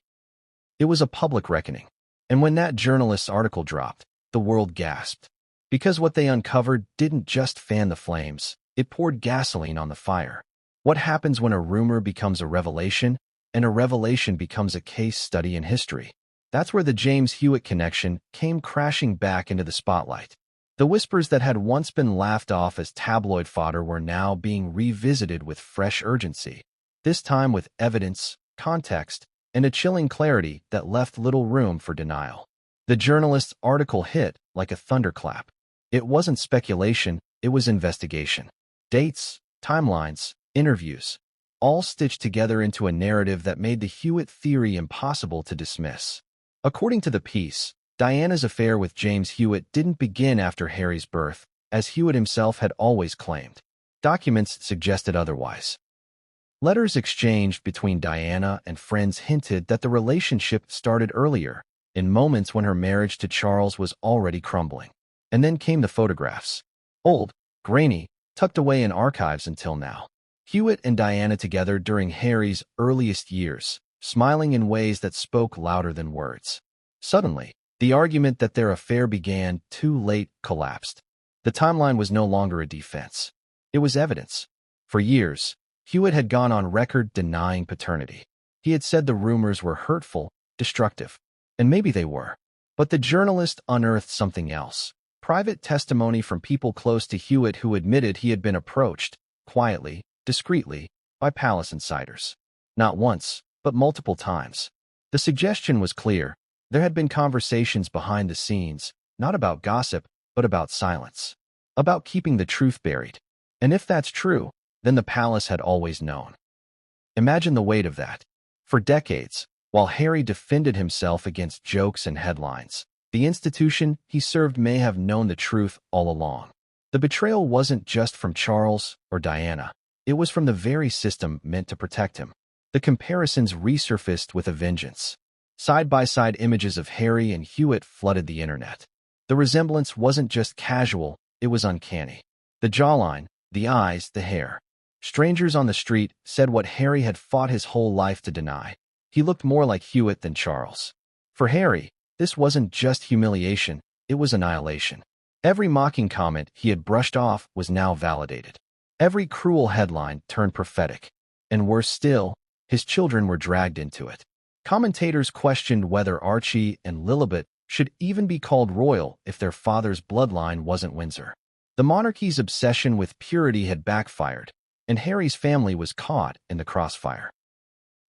It was a public reckoning. And when that journalist's article dropped, the world gasped. Because what they uncovered didn't just fan the flames, it poured gasoline on the fire. What happens when a rumor becomes a revelation, and a revelation becomes a case study in history? That's where the James Hewitt connection came crashing back into the spotlight. The whispers that had once been laughed off as tabloid fodder were now being revisited with fresh urgency, this time with evidence, context, and a chilling clarity that left little room for denial. The journalist's article hit like a thunderclap. It wasn't speculation, it was investigation. Dates, timelines, interviews, all stitched together into a narrative that made the Hewitt theory impossible to dismiss. According to the piece, Diana's affair with James Hewitt didn't begin after Harry's birth, as Hewitt himself had always claimed. Documents suggested otherwise. Letters exchanged between Diana and friends hinted that the relationship started earlier, in moments when her marriage to Charles was already crumbling. And then came the photographs. Old, grainy, tucked away in archives until now. Hewitt and Diana together during Harry's earliest years, smiling in ways that spoke louder than words. Suddenly, the argument that their affair began too late collapsed. The timeline was no longer a defense. It was evidence. For years, Hewitt had gone on record denying paternity. He had said the rumors were hurtful, destructive. And maybe they were. But the journalist unearthed something else. Private testimony from people close to Hewitt who admitted he had been approached, quietly, discreetly, by palace insiders. Not once, but multiple times. The suggestion was clear. There had been conversations behind the scenes, not about gossip, but about silence. About keeping the truth buried. And if that's true, then the palace had always known. Imagine the weight of that. For decades, while Harry defended himself against jokes and headlines, the institution he served may have known the truth all along. The betrayal wasn't just from Charles or Diana. It was from the very system meant to protect him. The comparisons resurfaced with a vengeance. Side-by-side images of Harry and Hewitt flooded the internet. The resemblance wasn't just casual, it was uncanny. The jawline, the eyes, the hair. Strangers on the street said what Harry had fought his whole life to deny. He looked more like Hewitt than Charles. For Harry, this wasn't just humiliation, it was annihilation. Every mocking comment he had brushed off was now validated. Every cruel headline turned prophetic. And worse still, his children were dragged into it. Commentators questioned whether Archie and Lilibet should even be called royal if their father's bloodline wasn't Windsor. The monarchy's obsession with purity had backfired, and Harry's family was caught in the crossfire.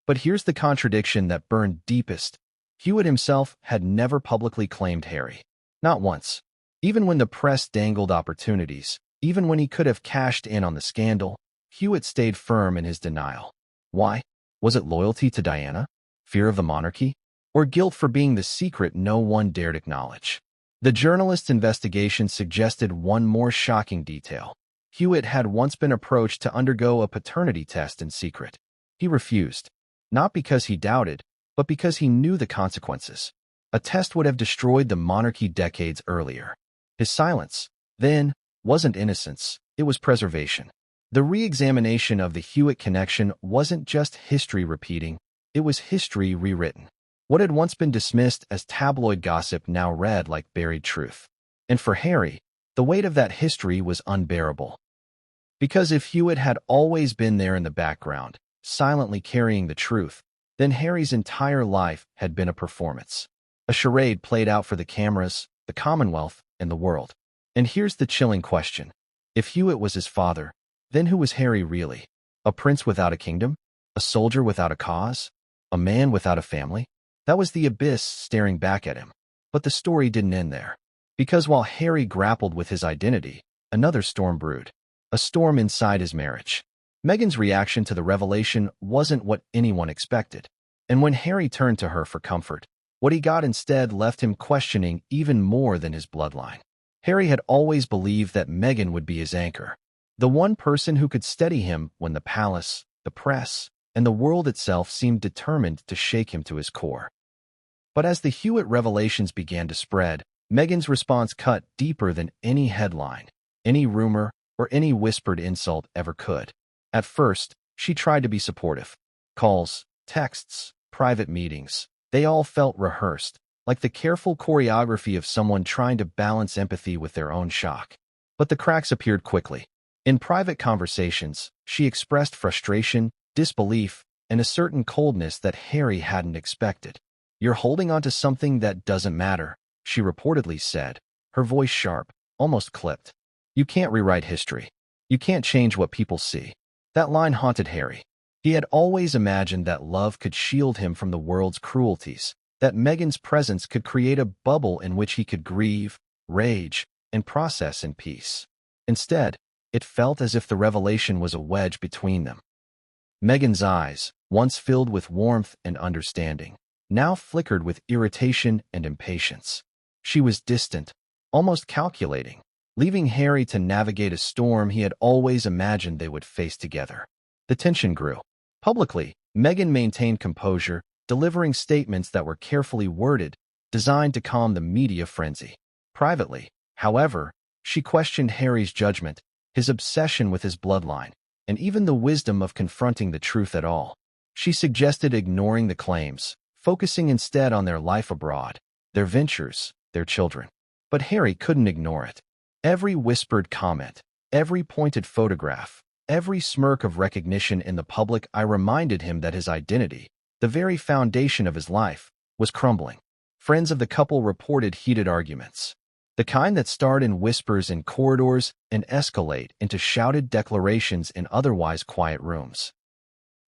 But here's the contradiction that burned deepest. Hewitt himself had never publicly claimed Harry. Not once. Even when the press dangled opportunities, even when he could have cashed in on the scandal, Hewitt stayed firm in his denial. Why? Was it loyalty to Diana? Fear of the monarchy? Or guilt for being the secret no one dared acknowledge? The journalist's investigation suggested one more shocking detail. Hewitt had once been approached to undergo a paternity test in secret. He refused. Not because he doubted, but because he knew the consequences. A test would have destroyed the monarchy decades earlier. His silence, then, wasn't innocence, it was preservation. The re-examination of the Hewitt connection wasn't just history repeating, it was history rewritten. What had once been dismissed as tabloid gossip now read like buried truth. And for Harry, the weight of that history was unbearable. Because if Hewitt had always been there in the background, silently carrying the truth, then Harry's entire life had been a performance. A charade played out for the cameras, the Commonwealth, and the world. And here's the chilling question. If Hewitt was his father, then who was Harry really? A prince without a kingdom? A soldier without a cause? A man without a family? That was the abyss staring back at him. But the story didn't end there. Because while Harry grappled with his identity, another storm brewed. A storm inside his marriage. Meghan's reaction to the revelation wasn't what anyone expected. And when Harry turned to her for comfort, what he got instead left him questioning even more than his bloodline. Harry had always believed that Meghan would be his anchor. The one person who could steady him when the palace, the press, and the world itself seemed determined to shake him to his core. But as the Hewitt revelations began to spread, Meghan's response cut deeper than any headline, any rumor, or any whispered insult ever could. At first, she tried to be supportive. Calls, texts, private meetings, they all felt rehearsed, like the careful choreography of someone trying to balance empathy with their own shock. But the cracks appeared quickly. In private conversations, she expressed frustration, disbelief, and a certain coldness that Harry hadn't expected. "You're holding on to something that doesn't matter," she reportedly said, her voice sharp, almost clipped. "You can't rewrite history. You can't change what people see." That line haunted Harry. He had always imagined that love could shield him from the world's cruelties, that Meghan's presence could create a bubble in which he could grieve, rage, and process in peace. Instead, it felt as if the revelation was a wedge between them. Meghan's eyes, once filled with warmth and understanding, now flickered with irritation and impatience. She was distant, almost calculating, leaving Harry to navigate a storm he had always imagined they would face together. The tension grew. Publicly, Meghan maintained composure, delivering statements that were carefully worded, designed to calm the media frenzy. Privately, however, she questioned Harry's judgment, his obsession with his bloodline, and even the wisdom of confronting the truth at all. She suggested ignoring the claims, focusing instead on their life abroad, their ventures, their children. But Harry couldn't ignore it. Every whispered comment, every pointed photograph, every smirk of recognition in the public eye reminded him that his identity, the very foundation of his life, was crumbling. Friends of the couple reported heated arguments, the kind that start in whispers in corridors and escalate into shouted declarations in otherwise quiet rooms.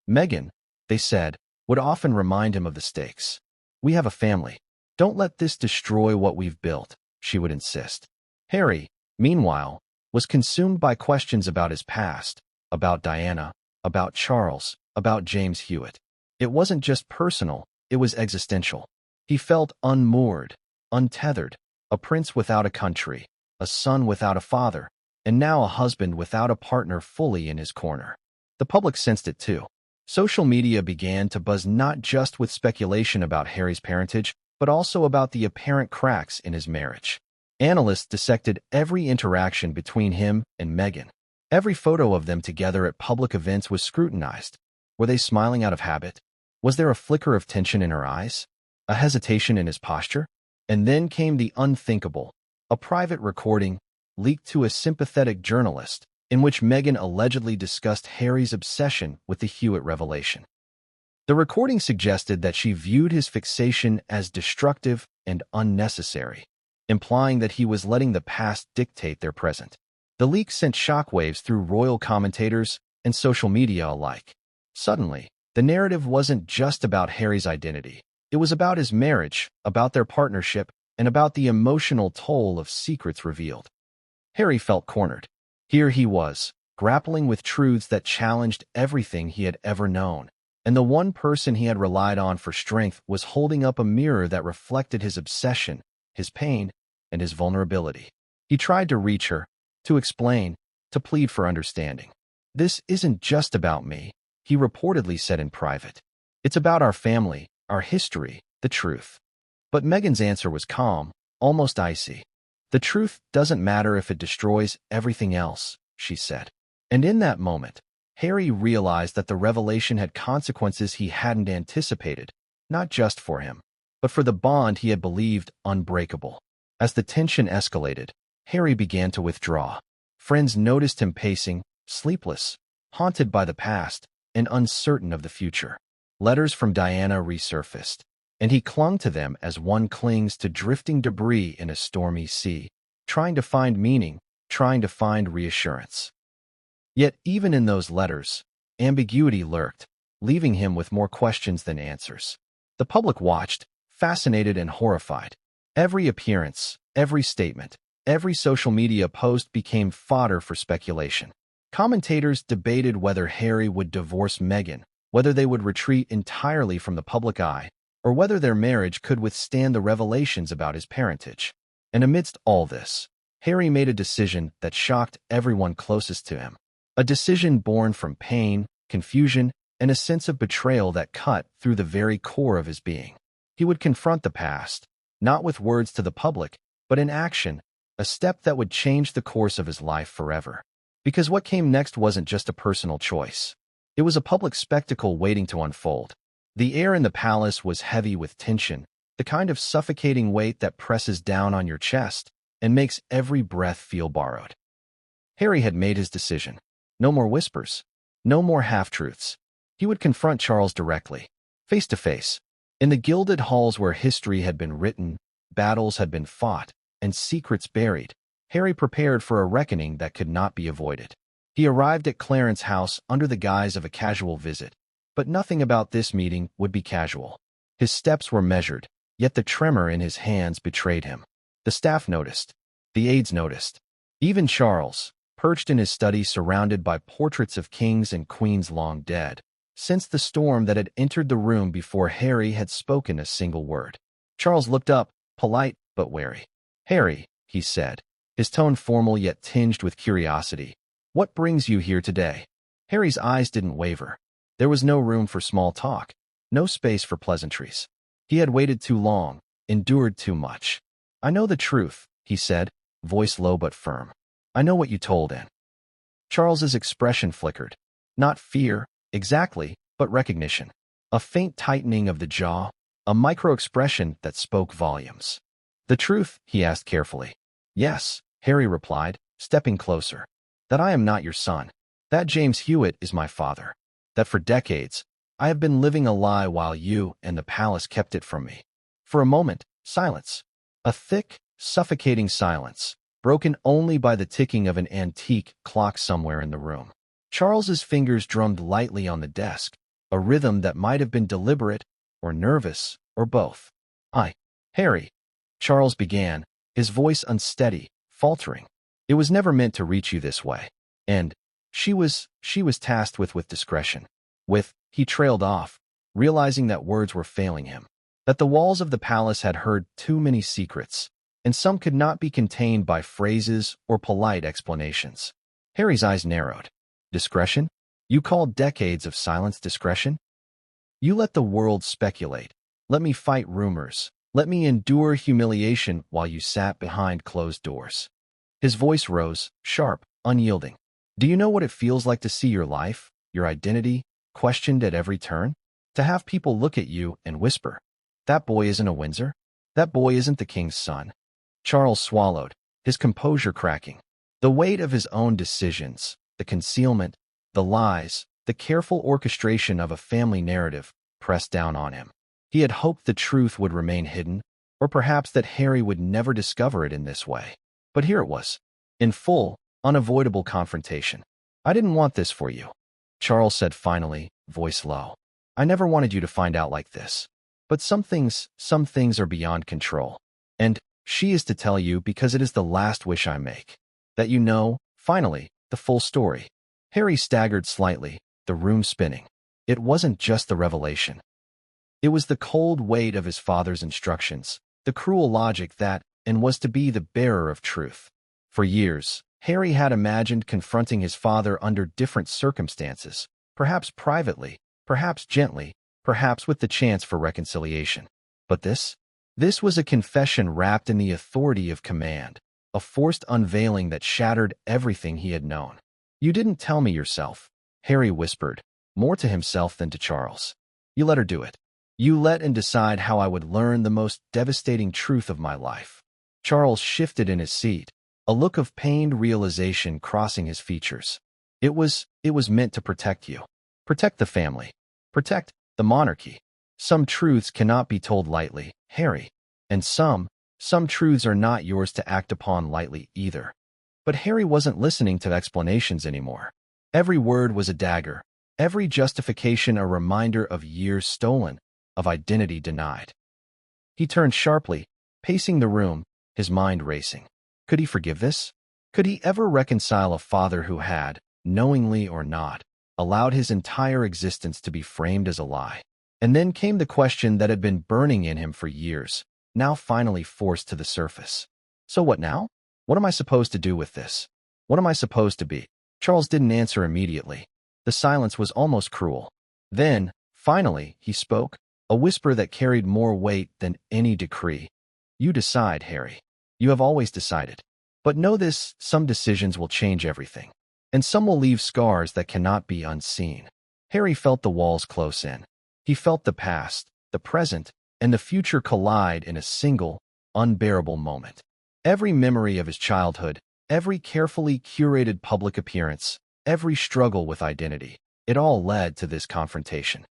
Meghan, they said, would often remind him of the stakes. "We have a family. Don't let this destroy what we've built," she would insist. Harry, meanwhile, was consumed by questions about his past, about Diana, about Charles, about James Hewitt. It wasn't just personal, it was existential. He felt unmoored, untethered, a prince without a country, a son without a father, and now a husband without a partner fully in his corner. The public sensed it too. Social media began to buzz not just with speculation about Harry's parentage, but also about the apparent cracks in his marriage. Analysts dissected every interaction between him and Meghan. Every photo of them together at public events was scrutinized. Were they smiling out of habit? Was there a flicker of tension in her eyes? A hesitation in his posture? And then came the unthinkable, a private recording leaked to a sympathetic journalist in which Meghan allegedly discussed Harry's obsession with the Hewitt revelation. The recording suggested that she viewed his fixation as destructive and unnecessary, implying that he was letting the past dictate their present. The leak sent shockwaves through royal commentators and social media alike. Suddenly, the narrative wasn't just about Harry's identity. It was about his marriage, about their partnership, and about the emotional toll of secrets revealed. Harry felt cornered. Here he was, grappling with truths that challenged everything he had ever known. And the one person he had relied on for strength was holding up a mirror that reflected his obsession, his pain, and his vulnerability. He tried to reach her, to explain, to plead for understanding. "This isn't just about me," he reportedly said in private. "It's about our family, our history, the truth." But Meghan's answer was calm, almost icy. "The truth doesn't matter if it destroys everything else," she said. And in that moment, Harry realized that the revelation had consequences he hadn't anticipated, not just for him, but for the bond he had believed unbreakable. As the tension escalated, Harry began to withdraw. Friends noticed him pacing, sleepless, haunted by the past, and uncertain of the future. Letters from Diana resurfaced, and he clung to them as one clings to drifting debris in a stormy sea, trying to find meaning, trying to find reassurance. Yet even in those letters, ambiguity lurked, leaving him with more questions than answers. The public watched, fascinated and horrified. Every appearance, every statement, every social media post became fodder for speculation. Commentators debated whether Harry would divorce Meghan, whether they would retreat entirely from the public eye, or whether their marriage could withstand the revelations about his parentage. And amidst all this, Harry made a decision that shocked everyone closest to him. A decision born from pain, confusion, and a sense of betrayal that cut through the very core of his being. He would confront the past, not with words to the public, but in action, a step that would change the course of his life forever. Because what came next wasn't just a personal choice. It was a public spectacle waiting to unfold. The air in the palace was heavy with tension, the kind of suffocating weight that presses down on your chest and makes every breath feel borrowed. Harry had made his decision. No more whispers, no more half-truths. He would confront Charles directly, face to face. In the gilded halls where history had been written, battles had been fought, and secrets buried, Harry prepared for a reckoning that could not be avoided. He arrived at Clarence's house under the guise of a casual visit, but nothing about this meeting would be casual. His steps were measured, yet the tremor in his hands betrayed him. The staff noticed. The aides noticed. Even Charles, perched in his study surrounded by portraits of kings and queens long dead, sensed the storm that had entered the room before Harry had spoken a single word. Charles looked up, polite but wary. "Harry," he said, his tone formal yet tinged with curiosity, "what brings you here today?" Harry's eyes didn't waver. There was no room for small talk, no space for pleasantries. He had waited too long, endured too much. "I know the truth," he said, voice low but firm. "I know what you told Anne." Charles's expression flickered. Not fear, exactly, but recognition. A faint tightening of the jaw, a micro-expression that spoke volumes. "The truth?" he asked carefully. "Yes," Harry replied, stepping closer. "That I am not your son. That James Hewitt is my father. That for decades, I have been living a lie while you and the palace kept it from me." For a moment, silence. A thick, suffocating silence, broken only by the ticking of an antique clock somewhere in the room. Charles's fingers drummed lightly on the desk, a rhythm that might have been deliberate, or nervous, or both. Harry," Charles began, his voice unsteady, faltering. "It was never meant to reach you this way. And she was tasked with discretion. He trailed off, realizing that words were failing him. That the walls of the palace had heard too many secrets, and some could not be contained by phrases or polite explanations. Harry's eyes narrowed. "Discretion? You call decades of silence discretion? You let the world speculate. Let me fight rumors. Let me endure humiliation while you sat behind closed doors." His voice rose, sharp, unyielding. "Do you know what it feels like to see your life, your identity, questioned at every turn? To have people look at you and whisper, 'That boy isn't a Windsor. That boy isn't the king's son.' Charles swallowed, his composure cracking. The weight of his own decisions, the concealment, the lies, the careful orchestration of a family narrative pressed down on him. He had hoped the truth would remain hidden, or perhaps that Harry would never discover it in this way. But here it was, in full, unavoidable confrontation. "I didn't want this for you," Charles said finally, voice low. "I never wanted you to find out like this. But some things are beyond control. And she is to tell you because it is the last wish I make. That you know, finally, the full story." Harry staggered slightly, the room spinning. It wasn't just the revelation. It was the cold weight of his father's instructions, the cruel logic that, and was to be the bearer of truth. For years, Harry had imagined confronting his father under different circumstances, perhaps privately, perhaps gently, perhaps with the chance for reconciliation. But this was a confession wrapped in the authority of command, a forced unveiling that shattered everything he had known. "You didn't tell me yourself," Harry whispered, more to himself than to Charles. "You let her do it. You let and decide how I would learn the most devastating truth of my life." Charles shifted in his seat, a look of pained realization crossing his features. It was meant to protect you. Protect the family. Protect the monarchy. Some truths cannot be told lightly, Harry. And some truths are not yours to act upon lightly either. But Harry wasn't listening to explanations anymore. Every word was a dagger, every justification a reminder of years stolen, of identity denied. He turned sharply, pacing the room, his mind racing. Could he forgive this? Could he ever reconcile a father who had, knowingly or not, allowed his entire existence to be framed as a lie? And then came the question that had been burning in him for years, now finally forced to the surface. So what now? What am I supposed to do with this? What am I supposed to be? Charles didn't answer immediately. The silence was almost cruel. Then, finally, he spoke, a whisper that carried more weight than any decree. "You decide, Harry. You have always decided. But know this, some decisions will change everything. And some will leave scars that cannot be unseen." Harry felt the walls close in. He felt the past, the present, and the future collide in a single, unbearable moment. Every memory of his childhood, every carefully curated public appearance, every struggle with identity, it all led to this confrontation.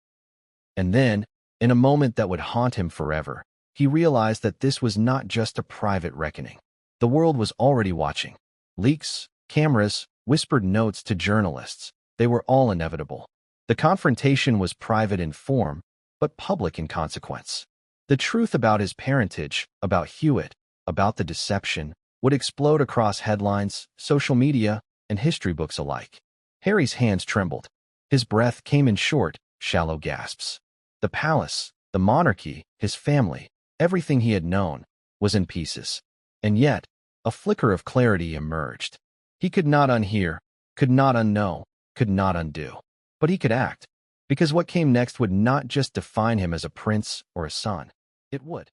And then, in a moment that would haunt him forever, he realized that this was not just a private reckoning. The world was already watching. Leaks, cameras, whispered notes to journalists, they were all inevitable. The confrontation was private in form, but public in consequence. The truth about his parentage, about Hewitt, about the deception, would explode across headlines, social media, and history books alike. Harry's hands trembled. His breath came in short, shallow gasps. The palace, the monarchy, his family, everything he had known, was in pieces. And yet, a flicker of clarity emerged. He could not unhear, could not unknow, could not undo. But he could act, because what came next would not just define him as a prince or a son. It would.